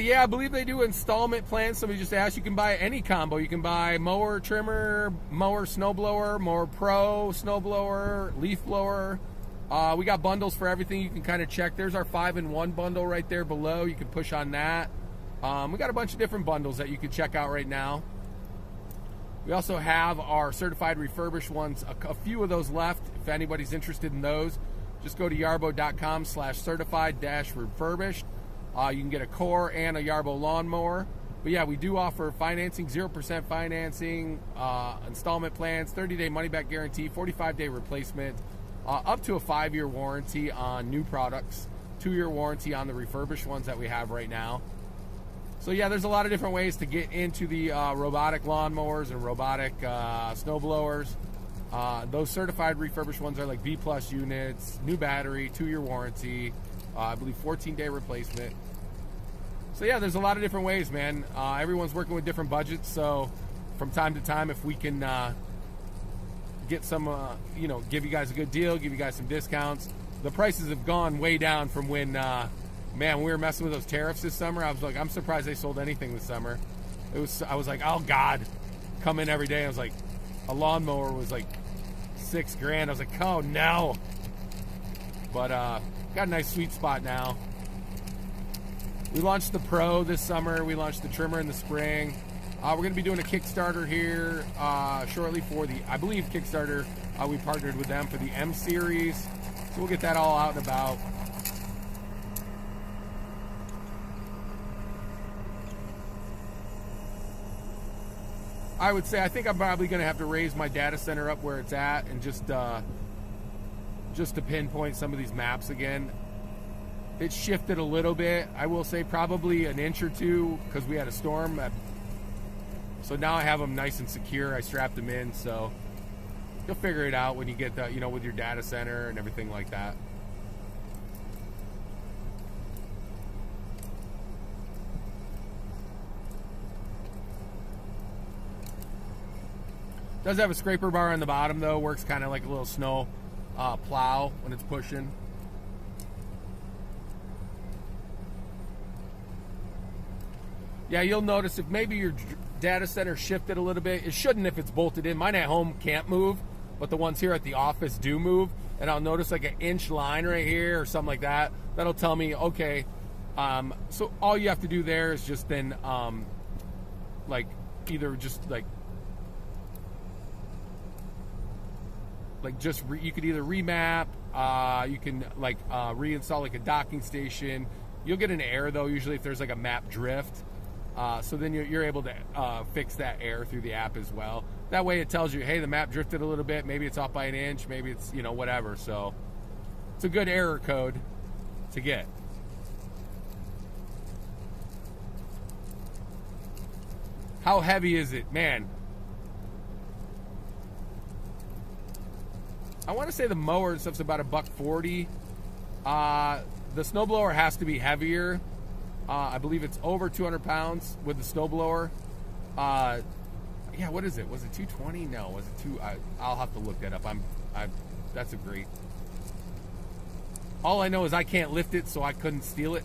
Yeah, I believe they do installment plans. Somebody just asked. You can buy any combo. You can buy mower, trimmer, mower, snowblower, mower pro, snowblower, leaf blower. We got bundles for everything. You can kind of check. There's our 5-in-1 bundle right there below. You can push on that. We got a bunch of different bundles that you can check out right now. We also have our certified refurbished ones. A few of those left. If anybody's interested in those, just go to yarbo.com/certified-refurbished. You can get a core and a Yarbo lawnmower. But yeah, we do offer financing, 0% financing, installment plans, 30-day money-back guarantee, 45-day replacement, up to a 5-year warranty on new products, 2-year warranty on the refurbished ones that we have right now. So yeah, there's a lot of different ways to get into the robotic lawnmowers and robotic snow blowers. Those certified refurbished ones are like B+ units, new battery, 2-year warranty, I believe 14-day replacement. So yeah, there's a lot of different ways, man. Everyone's working with different budgets, so from time to time, if we can get some, give you guys a good deal, give you guys some discounts. The prices have gone way down from when, man, we were messing with those tariffs this summer. I was like, I'm surprised they sold anything this summer. I was like, oh God, come in every day. I was like, a lawnmower was like $6,000. I was like, oh no. But got a nice sweet spot now. We launched the Pro this summer. We launched the trimmer in the spring. We're going to be doing a Kickstarter here shortly for the, I believe, Kickstarter. We partnered with them for the M series. So we'll get that all out and about. I would say I think I'm probably going to have to raise my data center up where it's at and just to pinpoint some of these maps again. It shifted a little bit. I will say probably an inch or two because we had a storm. So now I have them nice and secure. I strapped them in, so you'll figure it out when you get the, with your data center and everything like that. Does have a scraper bar on the bottom though. Works kind of like a little snow plow when it's pushing. Yeah, you'll notice if maybe your data center shifted a little bit. It shouldn't if it's bolted in. Mine at home can't move, but the ones here at the office do move. And I'll notice like an inch line right here or something like that. That'll tell me, okay, so all you have to do there is just then either just you could either remap, you can reinstall like a docking station. You'll get an error though usually if there's like a map drift. So then you're able to fix that error through the app as well. That way it tells you, hey, the map drifted a little bit. Maybe it's off by an inch. Maybe it's, whatever. So it's a good error code to get. How heavy is it? Man, I want to say the mower and stuff's about $140. The snowblower has to be heavier. I believe it's over 200 pounds with the snowblower. Yeah, what is it? Was it 220? No, was it two? I'll have to look that up. That's a great. All I know is I can't lift it, so I couldn't steal it.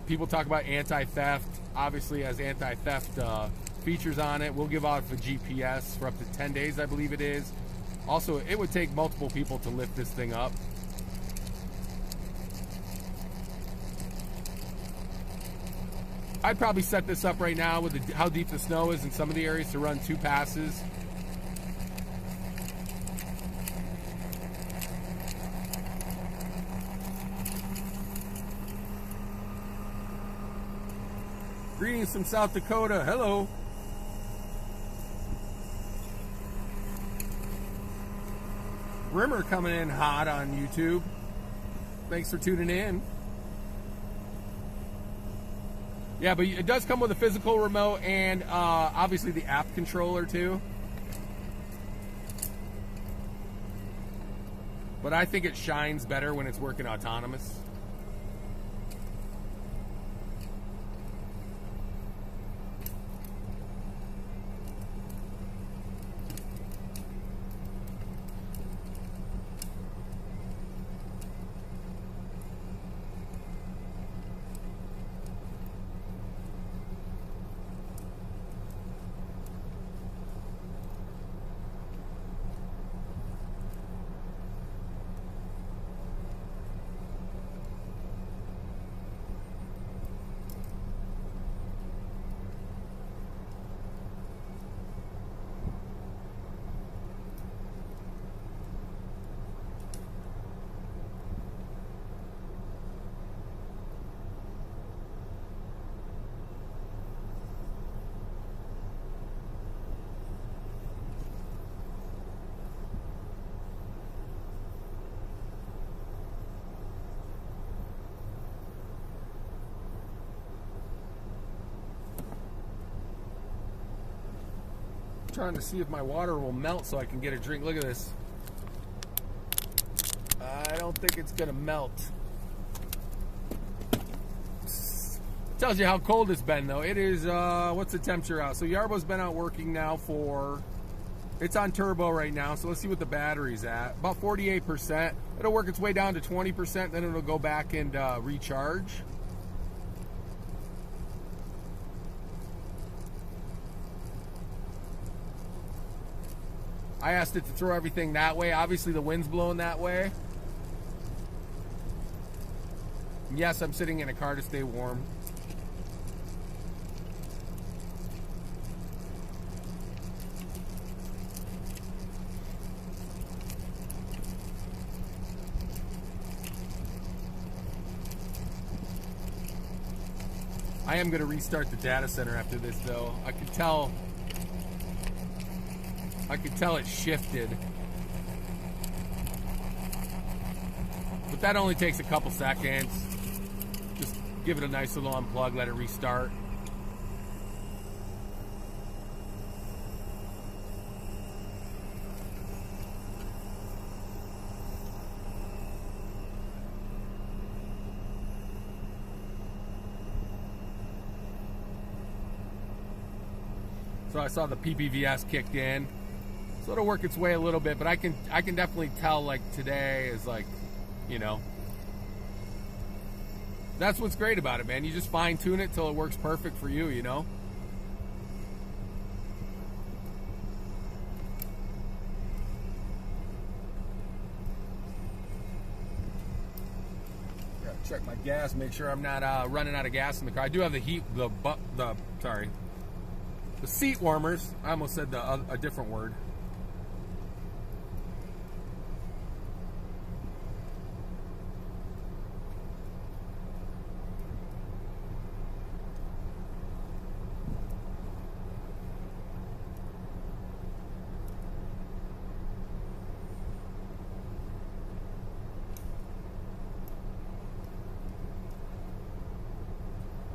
People talk about anti-theft. Obviously, has anti-theft features on it. We'll give out a GPS for up to 10 days, I believe it is. Also, it would take multiple people to lift this thing up. I'd probably set this up right now with how deep the snow is in some of the areas to run 2 passes. Greetings from South Dakota. Hello. Rimmer coming in hot on YouTube. Thanks for tuning in. Yeah, but it does come with a physical remote and obviously the app controller too. But I think it shines better when it's working autonomous. Trying to see if my water will melt so I can get a drink. Look at this. I don't think it's gonna melt. Tells you how cold it's been though. It is what's the temperature out? So Yarbo's been out working now for, it's on turbo right now, so let's see what the battery's at. About 48%. It'll work its way down to 20%, then it'll go back and recharge. I asked it to throw everything that way. Obviously the wind's blowing that way. Yes, I'm sitting in a car to stay warm. I am going to restart the data center after this though. I could tell it shifted. But that only takes a couple seconds. Just give it a nice little unplug, let it restart. So I saw the PPVS kicked in. So it'll work its way a little bit, but I can definitely tell like today is like, you know, that's what's great about it, man. You just fine tune it till it works perfect for you, you know. Gotta check my gas, make sure I'm not running out of gas in the car. I do have the the seat warmers. I almost said a different word.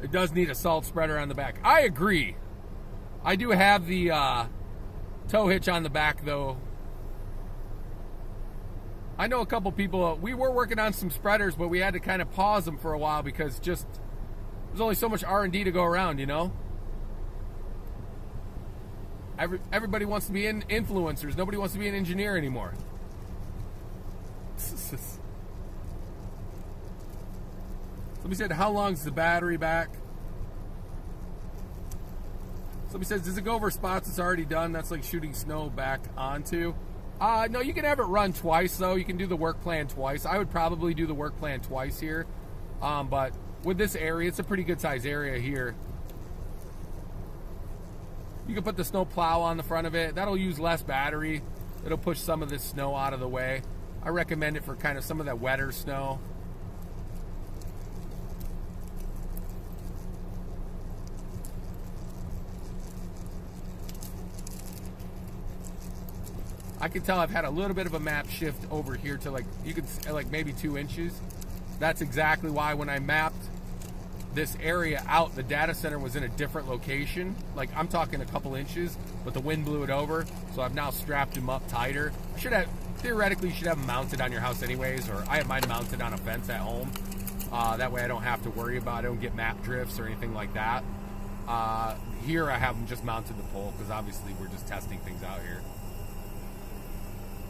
It does need a salt spreader on the back. I agree. I do have the tow hitch on the back though. I know a couple people, we were working on some spreaders, but we had to kind of pause them for a while because just there's only so much R&D to go around, you know? Everybody wants to be influencers. Nobody wants to be an engineer anymore. Somebody said, how long's the battery back? Somebody says, does it go over spots it's already done? That's like shooting snow back onto. No, you can have it run twice, though. You can do the work plan twice. I would probably do the work plan twice here. But with this area, it's a pretty good size area here. You can put the snow plow on the front of it. That'll use less battery. It'll push some of this snow out of the way. I recommend it for kind of some of that wetter snow. I can tell I've had a little bit of a map shift over here to like, you can like maybe 2 inches. That's exactly why when I mapped this area out, the data center was in a different location. Like I'm talking a couple inches, but the wind blew it over. So I've now strapped him up tighter. I should have, theoretically, you should have him mounted on your house anyways, or I have mine mounted on a fence at home. That way I don't have to worry about it. I don't get map drifts or anything like that. Here I have them just mounted the pole because obviously we're just testing things out here.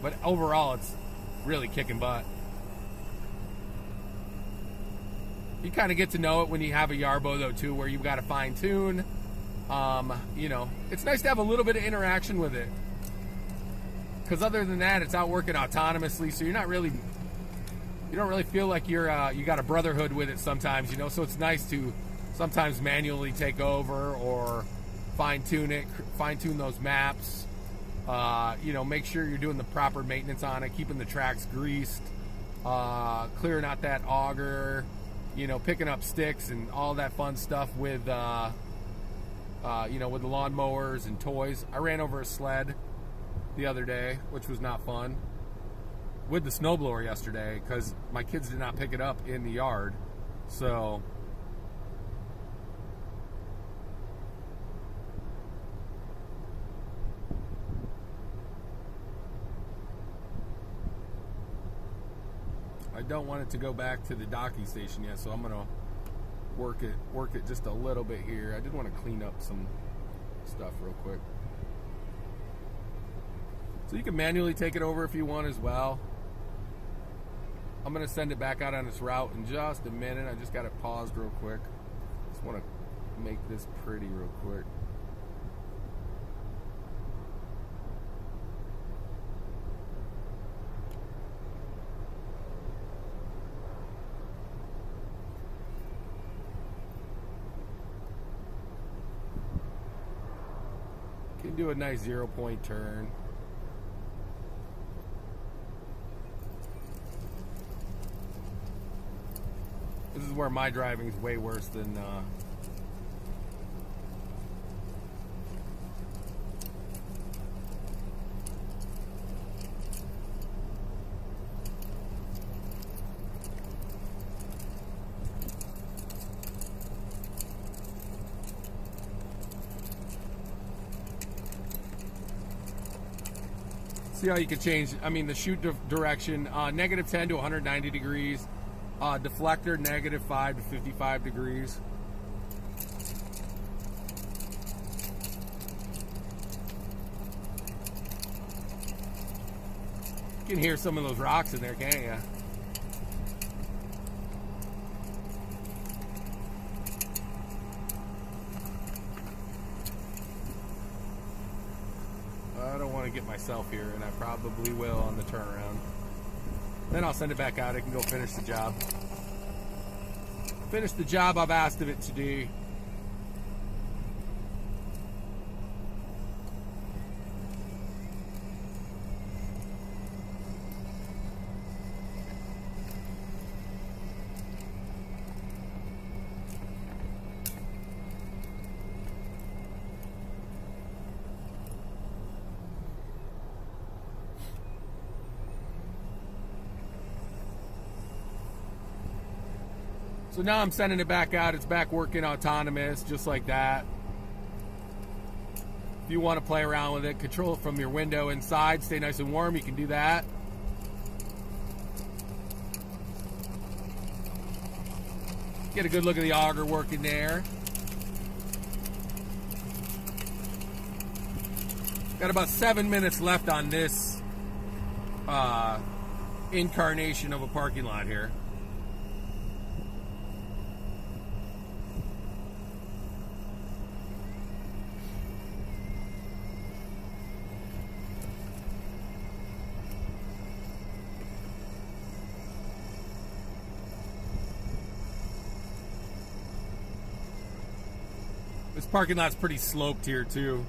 But overall, it's really kicking butt. You kind of get to know it when you have a Yarbo, though, too, where you've got to fine tune. You know, it's nice to have a little bit of interaction with it. Because other than that, it's out working autonomously, so you're not really, you don't really feel like you're, you got a brotherhood with it sometimes, you know. So it's nice to sometimes manually take over or fine tune it, fine tune those maps. You know, make sure you're doing the proper maintenance on it, keeping the tracks greased, clearing out that auger, you know, picking up sticks and all that fun stuff with, you know, with the lawnmowers and toys. I ran over a sled the other day, which was not fun, with the snowblower yesterday because my kids did not pick it up in the yard. So I don't want it to go back to the docking station yet, so I'm gonna work it just a little bit here. I did want to clean up some stuff real quick. So you can manually take it over if you want as well. I'm gonna send it back out on its route in just a minute. I just got it paused real quick. Just want to make this pretty real quick. Can do a nice 0-point turn. This is where my driving is way worse than see how you can change, I mean, the shoot direction, -10 to 190 degrees, deflector -5 to 55 degrees. You can hear some of those rocks in there, can't you? I don't want to get myself here, and I probably will on the turnaround. Then I'll send it back out. I can go finish the job. Finish the job I've asked of it to do. So now I'm sending it back out. It's back working autonomous, just like that. If you want to play around with it, control it from your window inside, stay nice and warm, you can do that. Get a good look at the auger working there. Got about 7 minutes left on this incarnation of a parking lot here. This parking lot's pretty sloped here too.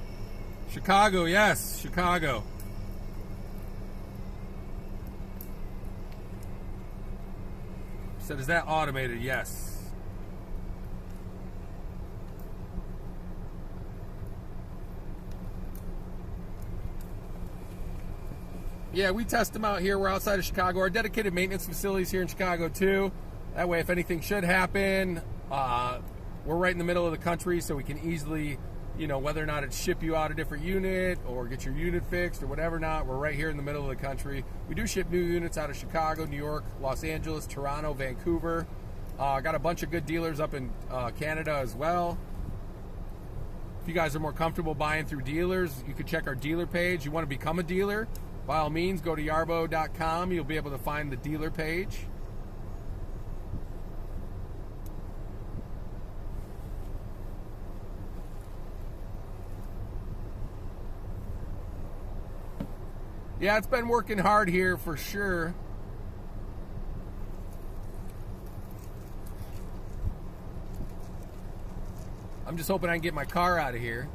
Chicago, yes, Chicago. Said, is that automated? Yes. Yeah, we test them out here. We're outside of Chicago. Our dedicated maintenance facilities here in Chicago too. That way, if anything should happen, we're right in the middle of the country, so we can easily, you know, whether or not it's ship you out a different unit or get your unit fixed or whatever not, we're right here in the middle of the country. We do ship new units out of Chicago, New York, Los Angeles, Toronto, Vancouver. Got a bunch of good dealers up in Canada as well. If you guys are more comfortable buying through dealers, you can check our dealer page. You want to become a dealer? By all means, go to yarbo.com. You'll be able to find the dealer page. Yeah, it's been working hard here for sure. I'm just hoping I can get my car out of here.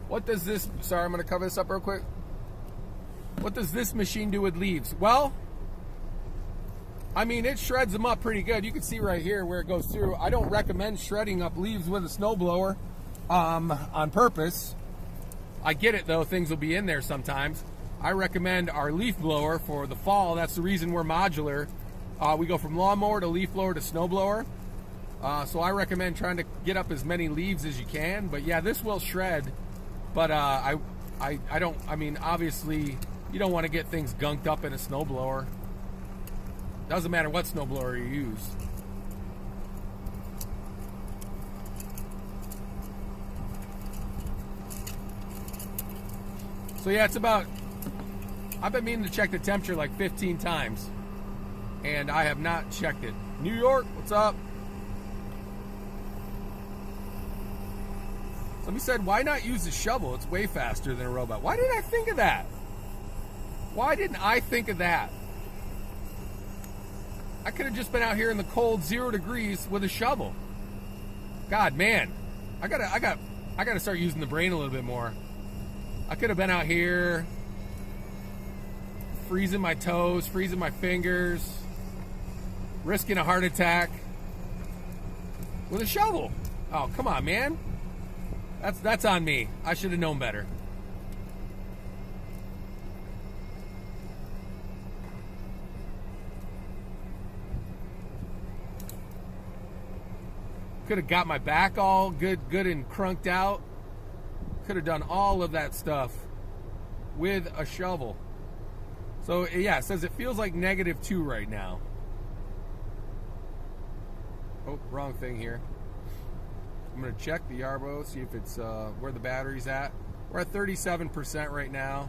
What does this, sorry, I'm going to cover this up real quick. What does this machine do with leaves? Well, I mean, it shreds them up pretty good. You can see right here where it goes through. I don't recommend shredding up leaves with a snowblower on purpose. I get it though, things will be in there sometimes. I recommend our leaf blower for the fall. That's the reason we're modular. We go from lawnmower to leaf blower to snowblower. So I recommend trying to get up as many leaves as you can. But yeah, this will shred. But I mean, obviously, you don't want to get things gunked up in a snowblower. Doesn't matter what snowblower you use. So yeah, it's about, I've been meaning to check the temperature like 15 times, and I have not checked it. New York, what's up? Somebody said, why not use a shovel? It's way faster than a robot. Why didn't I think of that? Why didn't I think of that? I could have just been out here in the cold 0 degrees with a shovel. God, man. I gotta start using the brain a little bit more. I could have been out here freezing my toes, freezing my fingers, risking a heart attack with a shovel. Oh, come on, man. That's on me. I should have known better. Could have got my back all good and crunked out. Could have done all of that stuff with a shovel. So yeah, it says it feels like -2 right now. Oh, wrong thing here. I'm gonna check the Yarbo, see if it's where the battery's at. We're at 37% right now.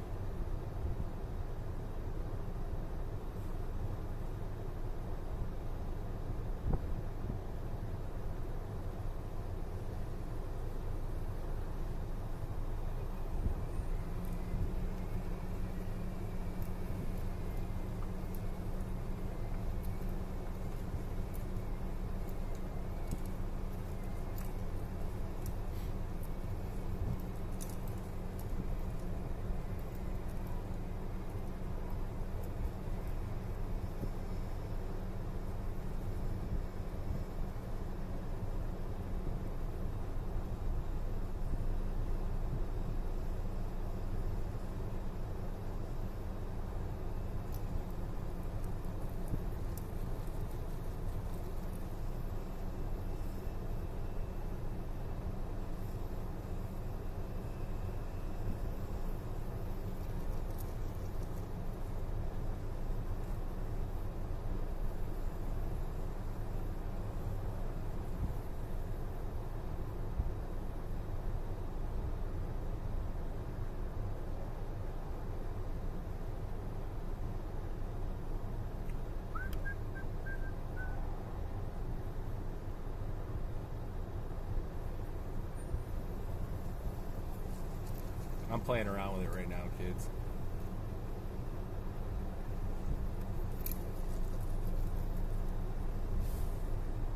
I'm playing around with it right now, kids.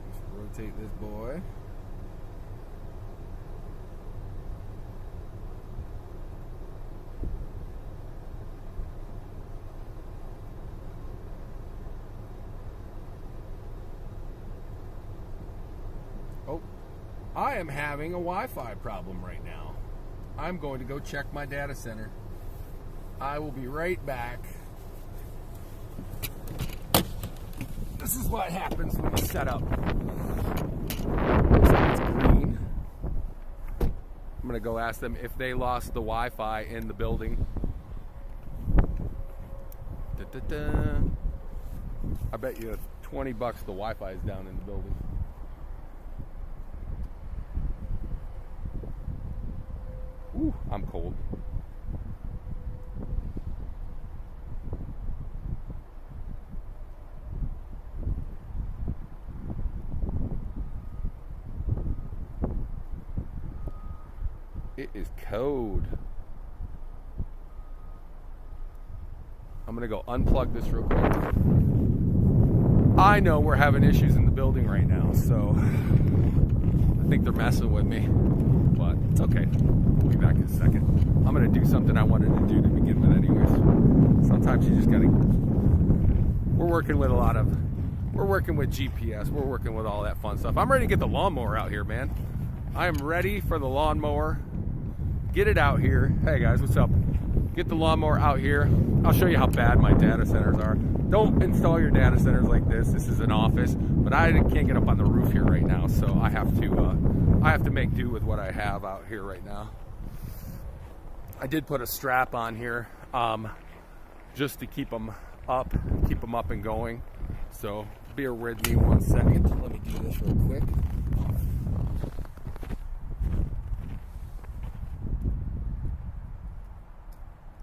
Let's rotate this boy. I am having a Wi-Fi problem right now. I'm going to go check my data center. I will be right back. This is what happens when you set up. Looks like it's green. I'm going to go ask them if they lost the Wi-Fi in the building. Da-da-da. I bet you $20 the Wi-Fi is down in the building. Ooh, I'm cold. It is cold. I'm gonna go unplug this real quick. I know we're having issues in the building right now, so I think they're messing with me, but it's okay. We'll be back in a second. I'm gonna do something I wanted to do to begin with anyways. Sometimes you just gotta, we're working with GPS, we're working with all that fun stuff. I'm ready to get the lawnmower out here, man. I am ready for the lawnmower. Get it out here. Hey guys, what's up? Get the lawnmower out here. I'll show you how bad my data centers are. Don't install your data centers like this. This is an office, but I can't get up on the roof here right now, so I have to make do with what I have out here right now. I did put a strap on here just to keep them up and going. So bear with me 1 second. Let me do this real quick.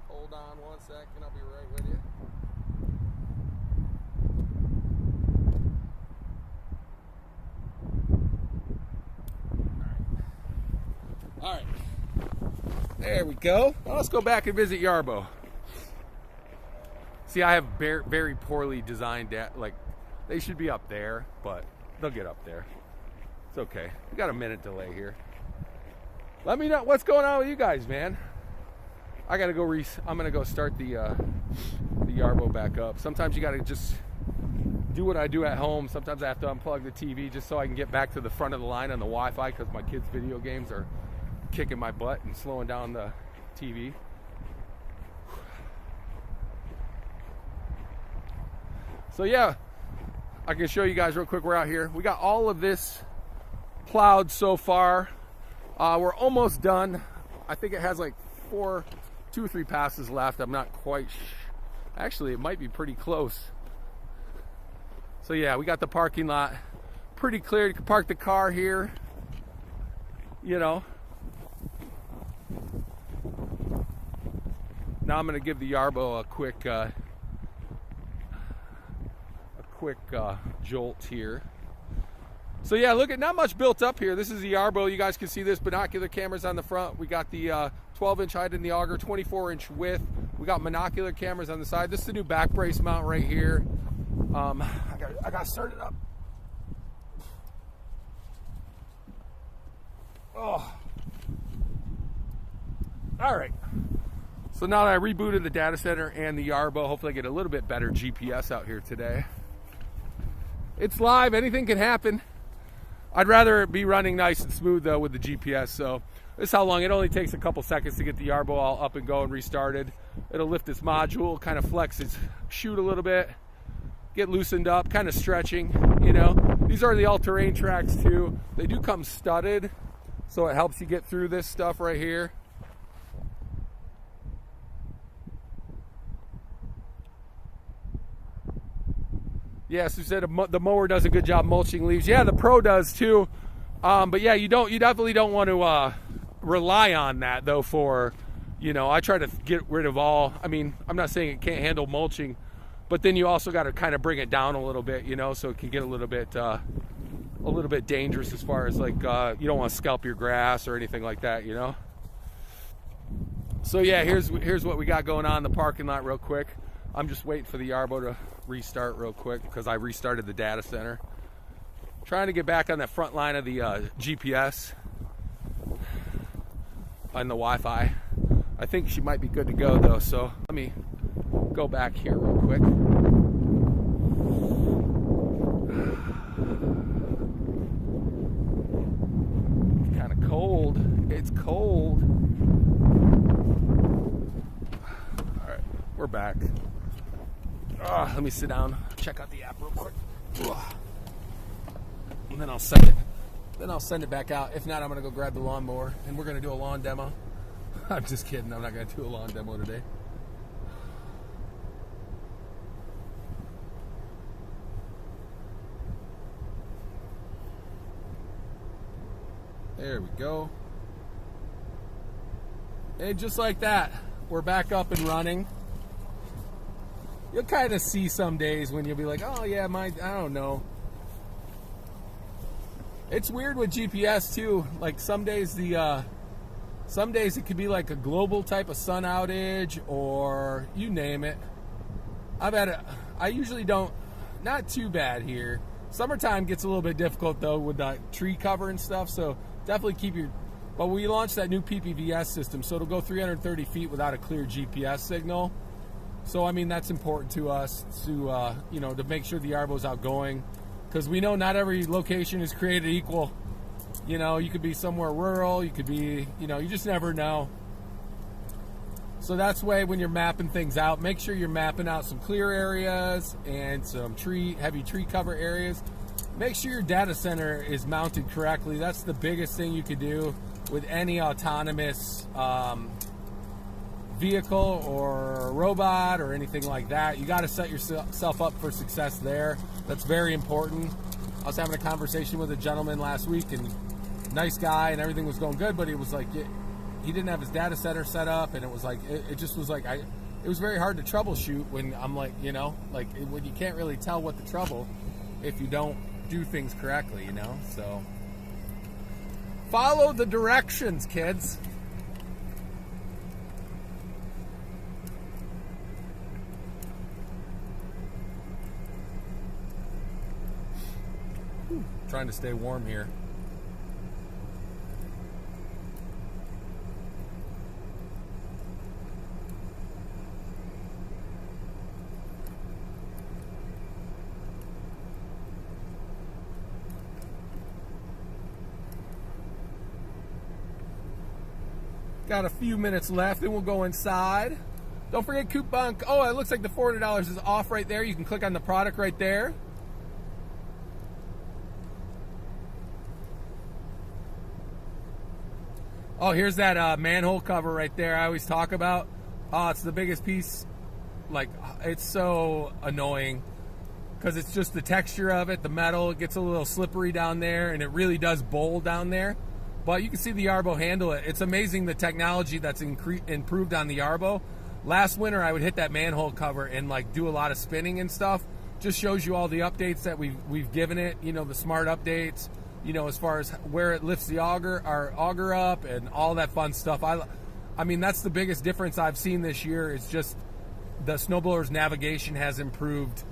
Hold on 1 second, I'll be right with you. All right. There we go. Well, let's go back and visit Yarbo. See, I have very poorly designed, like, they should be up there, but they'll get up there. It's okay. We got a minute delay here. Let me know what's going on with you guys, man. I gotta go I'm gonna go start the Yarbo back up. Sometimes you gotta just do what I do at home. Sometimes I have to unplug the TV just so I can get back to the front of the line on the Wi-Fi because my kids' video games are kicking my butt and slowing down the TV. So yeah, I can show you guys real quick. We're out here. We got all of this plowed so far. We're almost done. I think it has like 2 or 3 passes left. I'm not quite actually, it might be pretty close. So yeah, we got the parking lot pretty clear. You can park the car here, you know. Now I'm going to give the Yarbo a quick jolt here. So yeah, look at, not much built up here. This is the Yarbo. You guys can see this, binocular cameras on the front. We got the 12-inch height in the auger, 24-inch width. We got monocular cameras on the side. This is the new back brace mount right here. I got started up. Oh. All right. So now that I rebooted the data center and the Yarbo, hopefully I get a little bit better GPS out here today. It's live, anything can happen. I'd rather it be running nice and smooth though with the GPS. So this is how long, it only takes a couple seconds to get the Yarbo all up and going, restarted. It'll lift its module, kind of flex its chute a little bit, get loosened up, kind of stretching, you know. These are the all-terrain tracks too. They do come studded, so it helps you get through this stuff right here. Yes, you said the mower does a good job mulching leaves. Yeah, the Pro does too. But yeah, you definitely don't want to rely on that though for, you know, I try to get rid of all, I mean, I'm not saying it can't handle mulching, but then you also got to kind of bring it down a little bit, you know, so it can get a little bit dangerous as far as like, you don't want to scalp your grass or anything like that, you know. So yeah, here's what we got going on in the parking lot real quick. I'm just waiting for the Yarbo to restart real quick because I restarted the data center. Trying to get back on that front line of the GPS and the Wi-Fi. I think she might be good to go though, so let me go back here real quick. It's cold. All right, we're back. Let me sit down, check out the app real quick. And then I'll send it. Then I'll send it back out. If not, I'm gonna go grab the lawnmower and we're gonna do a lawn demo. I'm just kidding. I'm not gonna do a lawn demo today. There we go. And just like that, we're back up and running. You'll kind of see some days when you'll be like, oh yeah, I don't know. It's weird with GPS too. Like some days it could be like a global type of sun outage or you name it. I usually don't, not too bad here. Summertime gets a little bit difficult though with the tree cover and stuff, so definitely but we launched that new PPVS system, so it'll go 330 feet without a clear GPS signal. So, I mean, that's important to us to, to make sure the Yarbo's outgoing. Because we know not every location is created equal. You know, you could be somewhere rural, you could be, you just never know. So that's why when you're mapping things out, make sure you're mapping out some clear areas and some heavy tree cover areas. Make sure your data center is mounted correctly. That's the biggest thing you could do with any autonomous vehicle or robot or anything like that. You got to set yourself up for success there. That's very important. I was having a conversation with a gentleman last week, and nice guy, and everything was going good, but he was like, he didn't have his data center set up, and it was like, it just was like, it was very hard to troubleshoot when I'm like, when you can't really tell what the trouble if you don't do things correctly, so follow the directions, kids. Trying to stay warm here. Got a few minutes left and we'll go inside. Don't forget coupon. Oh, it looks like the $400 is off right there. You can click on the product right there. Oh, here's that manhole cover right there I always talk about. Oh, it's the biggest piece. Like, it's so annoying because it's just the texture of it, the metal. It gets a little slippery down there, and it really does bowl down there. But you can see the Yarbo handle it. It's amazing the technology that's improved on the Yarbo. Last winter, I would hit that manhole cover and like do a lot of spinning and stuff. Just shows you all the updates that we've given it. The smart updates. As far as where it lifts the auger up and all that fun stuff. I mean, that's the biggest difference I've seen this year is just the snowblower's navigation has improved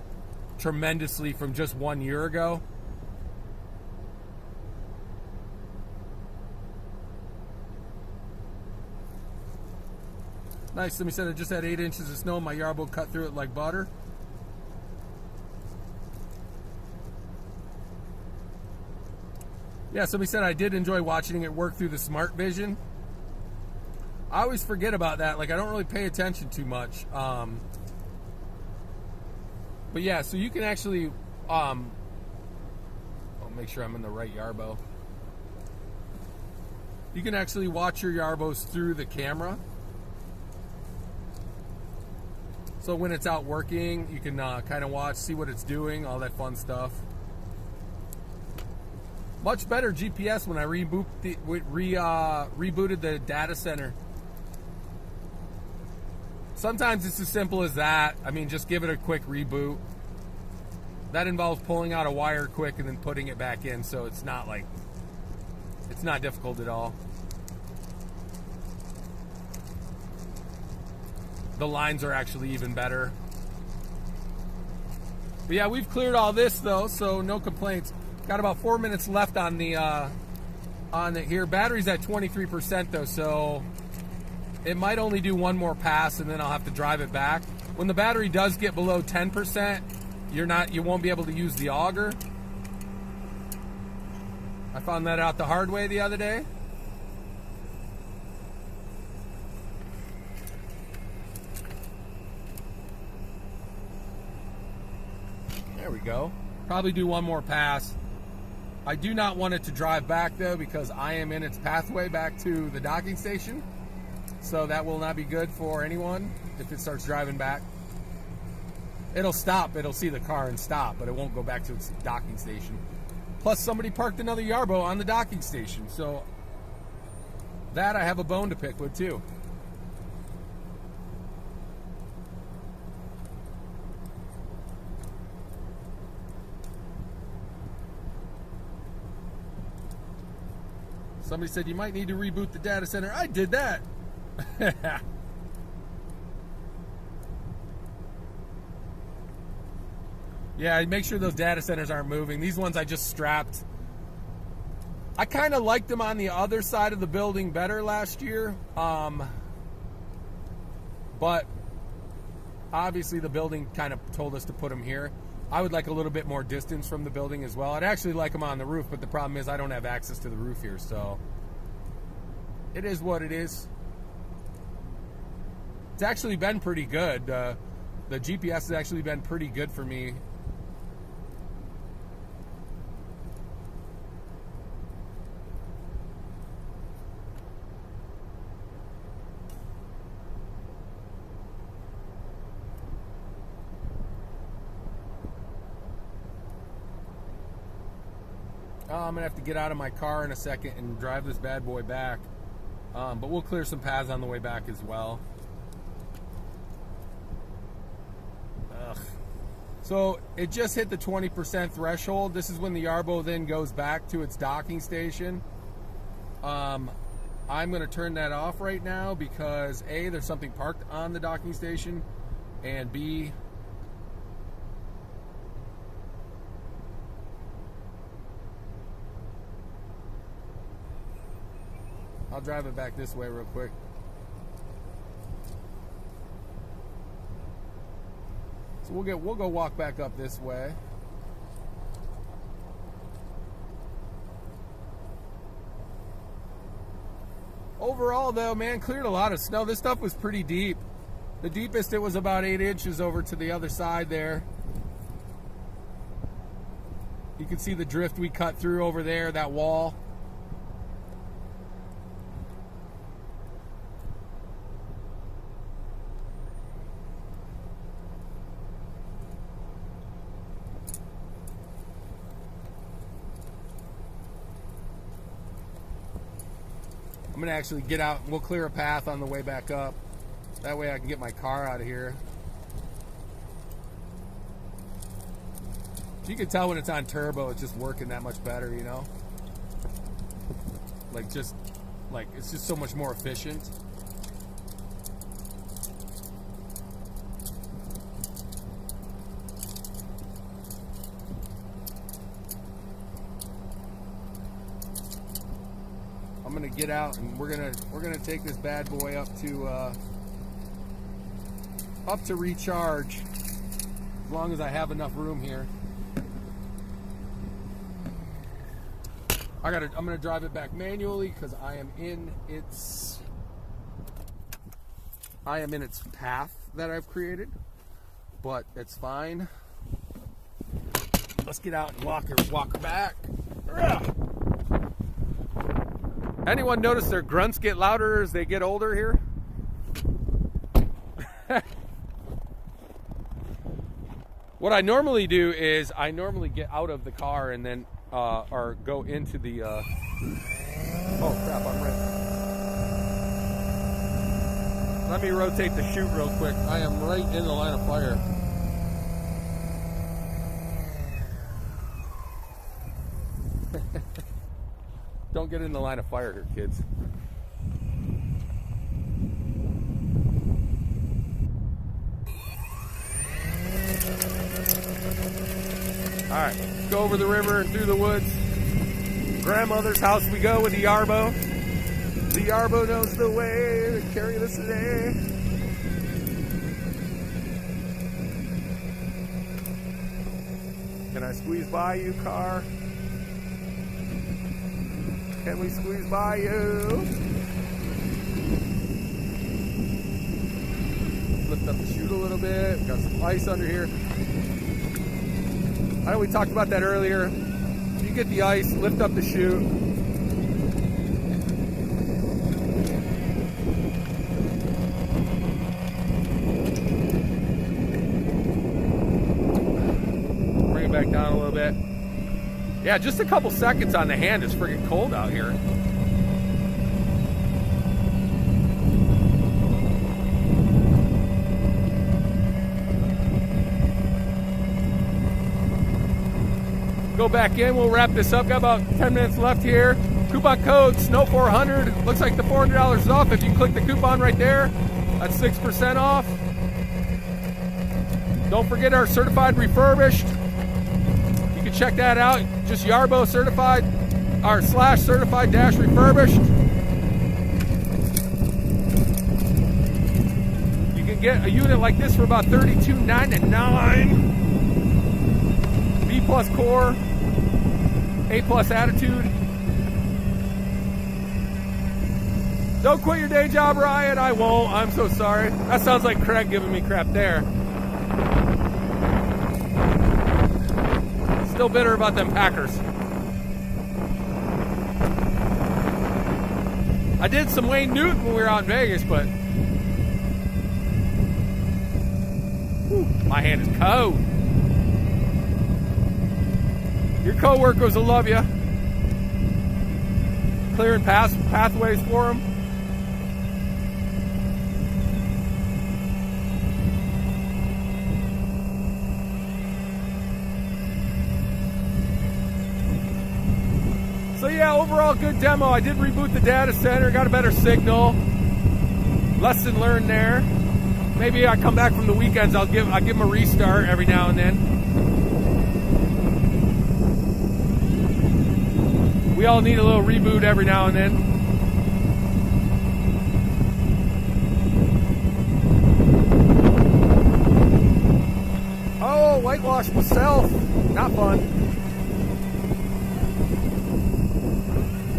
tremendously from just 1 year ago. Nice. Somebody said I just had 8 inches of snow. My Yarbo cut through it like butter. Yeah, somebody said I did enjoy watching it work through the smart vision. I always forget about that. Like, I don't really pay attention too much. But yeah, so you can actually, I'll make sure I'm in the right Yarbo. You can actually watch your Yarbos through the camera. So when it's out working, you can kind of watch, see what it's doing, all that fun stuff. Much better GPS when I rebooted the data center. Sometimes it's as simple as that. I mean, just give it a quick reboot. That involves pulling out a wire quick and then putting it back in, so it's not difficult at all. The lines are actually even better. But yeah, we've cleared all this though, so no complaints. Got about 4 minutes left on the here. Battery's at 23% though, so it might only do one more pass and then I'll have to drive it back. When the battery does get below 10%, you won't be able to use the auger. I found that out the hard way the other day. There we go. Probably do one more pass. I do not want it to drive back though, because I am in its pathway back to the docking station. So that will not be good for anyone if it starts driving back. It'll stop, it'll see the car and stop, but it won't go back to its docking station. Plus somebody parked another Yarbo on the docking station, so that I have a bone to pick with too. Somebody said you might need to reboot the data center. I did that. Yeah, make sure those data centers aren't moving. These ones I just strapped. I kind of liked them on the other side of the building better last year. But obviously the building kind of told us to put them here. I would like a little bit more distance from the building as well. I'd actually like them on the roof, but the problem is I don't have access to the roof here, so it is what it is. It's actually been pretty good. The GPS has actually been pretty good for me. I'm gonna have to get out of my car in a second and drive this bad boy back, but we'll clear some paths on the way back as well. Ugh. So it just hit the 20% threshold. This is when the Yarbo then goes back to its docking station. I'm gonna turn that off right now because A, there's something parked on the docking station, and B, I'll drive it back this way real quick. So we'll go walk back up this way. Overall though, man, cleared a lot of snow. This stuff was pretty deep. The deepest it was about 8 inches over to the other side there. You can see the drift we cut through over there, that wall. I'm gonna actually get out and we'll clear a path on the way back up. That way I can get my car out of here. You can tell when it's on turbo, it's just working that much better, you know? It's just so much more efficient. I'm gonna get out and we're gonna take this bad boy up to recharge, as long as I have enough room here. I'm gonna drive it back manually because I am in its path that I've created, but it's fine. Let's get out and walk her back. Anyone notice their grunts get louder as they get older here? What I normally do is I normally get out of the car and then or go into the oh crap, I'm right. Let me rotate the chute real quick. I am right in the line of fire. Don't get in the line of fire here, kids. All right, let's go over the river and through the woods. Grandmother's house we go with the Yarbo. The Yarbo knows the way to carry us today. Can I squeeze by you, car? Can we squeeze by you? Lift up the chute a little bit. Got some ice under here. I know we talked about that earlier. You get the ice, lift up the chute. Bring it back down a little bit. Yeah, just a couple seconds on the hand is freaking cold out here. Go back in, we'll wrap this up. Got about 10 minutes left here. Coupon code SNOW400. Looks like the $400 is off. If you click the coupon right there, that's 6% off. Don't forget our certified refurbished. You can check that out. Just Yarbo certified, or / certified dash refurbished. You can get a unit like this for about $32.99. B+ core, A+ attitude. Don't quit your day job, Ryan. I won't. I'm so sorry. That sounds like Craig giving me crap there. Still bitter about them Packers. I did some Wayne Newton when we were out in Vegas, but whew, my hand is cold. Your co-workers will love you. Clearing pathways for them. So yeah, overall good demo. I did reboot the data center, got a better signal. Lesson learned there. Maybe I come back from the weekends, I'll give them a restart every now and then. We all need a little reboot every now and then. Oh, whitewash myself. Not fun.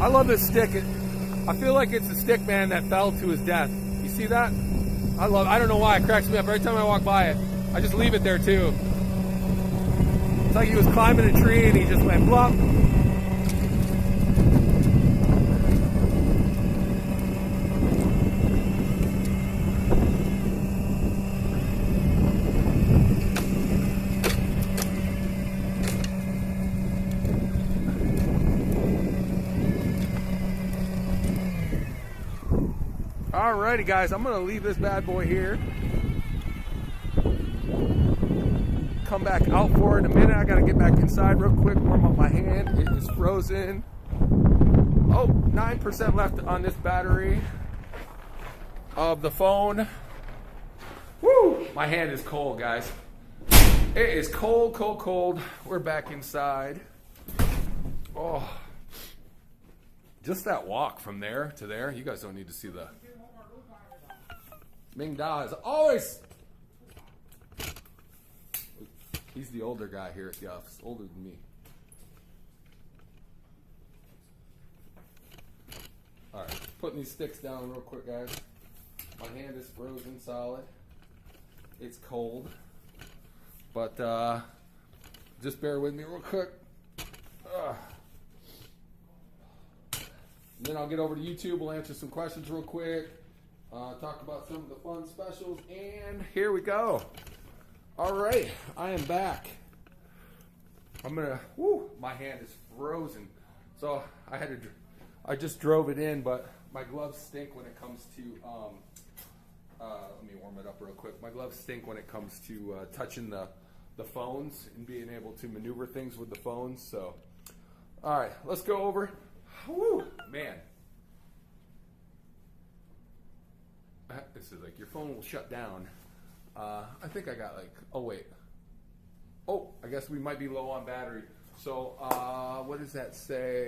I love this stick. I feel like it's a stick man that fell to his death. You see that? I don't know why it cracks me up every time I walk by it. I just leave it there too. It's like he was climbing a tree and he just went plop. Alrighty guys, I'm gonna leave this bad boy here. Come back out for it in a minute. I gotta get back inside real quick, warm up my hand. It is frozen. Oh, 9% left on this battery of the phone. Woo! My hand is cold, guys. It is cold, cold, cold. We're back inside. Oh, just that walk from there to there. You guys don't need to see the Ming Da is always. He's the older guy here at Guff's, older than me. All right, putting these sticks down real quick, guys. My hand is frozen solid. It's cold, but just bear with me real quick. Then I'll get over to YouTube. We'll answer some questions real quick. Talk about some of the fun specials, and here we go. All right, I am back. My hand is frozen. So I just drove it in, but my gloves stink when it comes to, let me warm it up real quick. My gloves stink when it comes to touching the phones and being able to maneuver things with the phones. So, all right, let's go over. Woo, man. This is like your phone will shut down. I think I got like, oh wait. Oh, I guess we might be low on battery. So what does that say?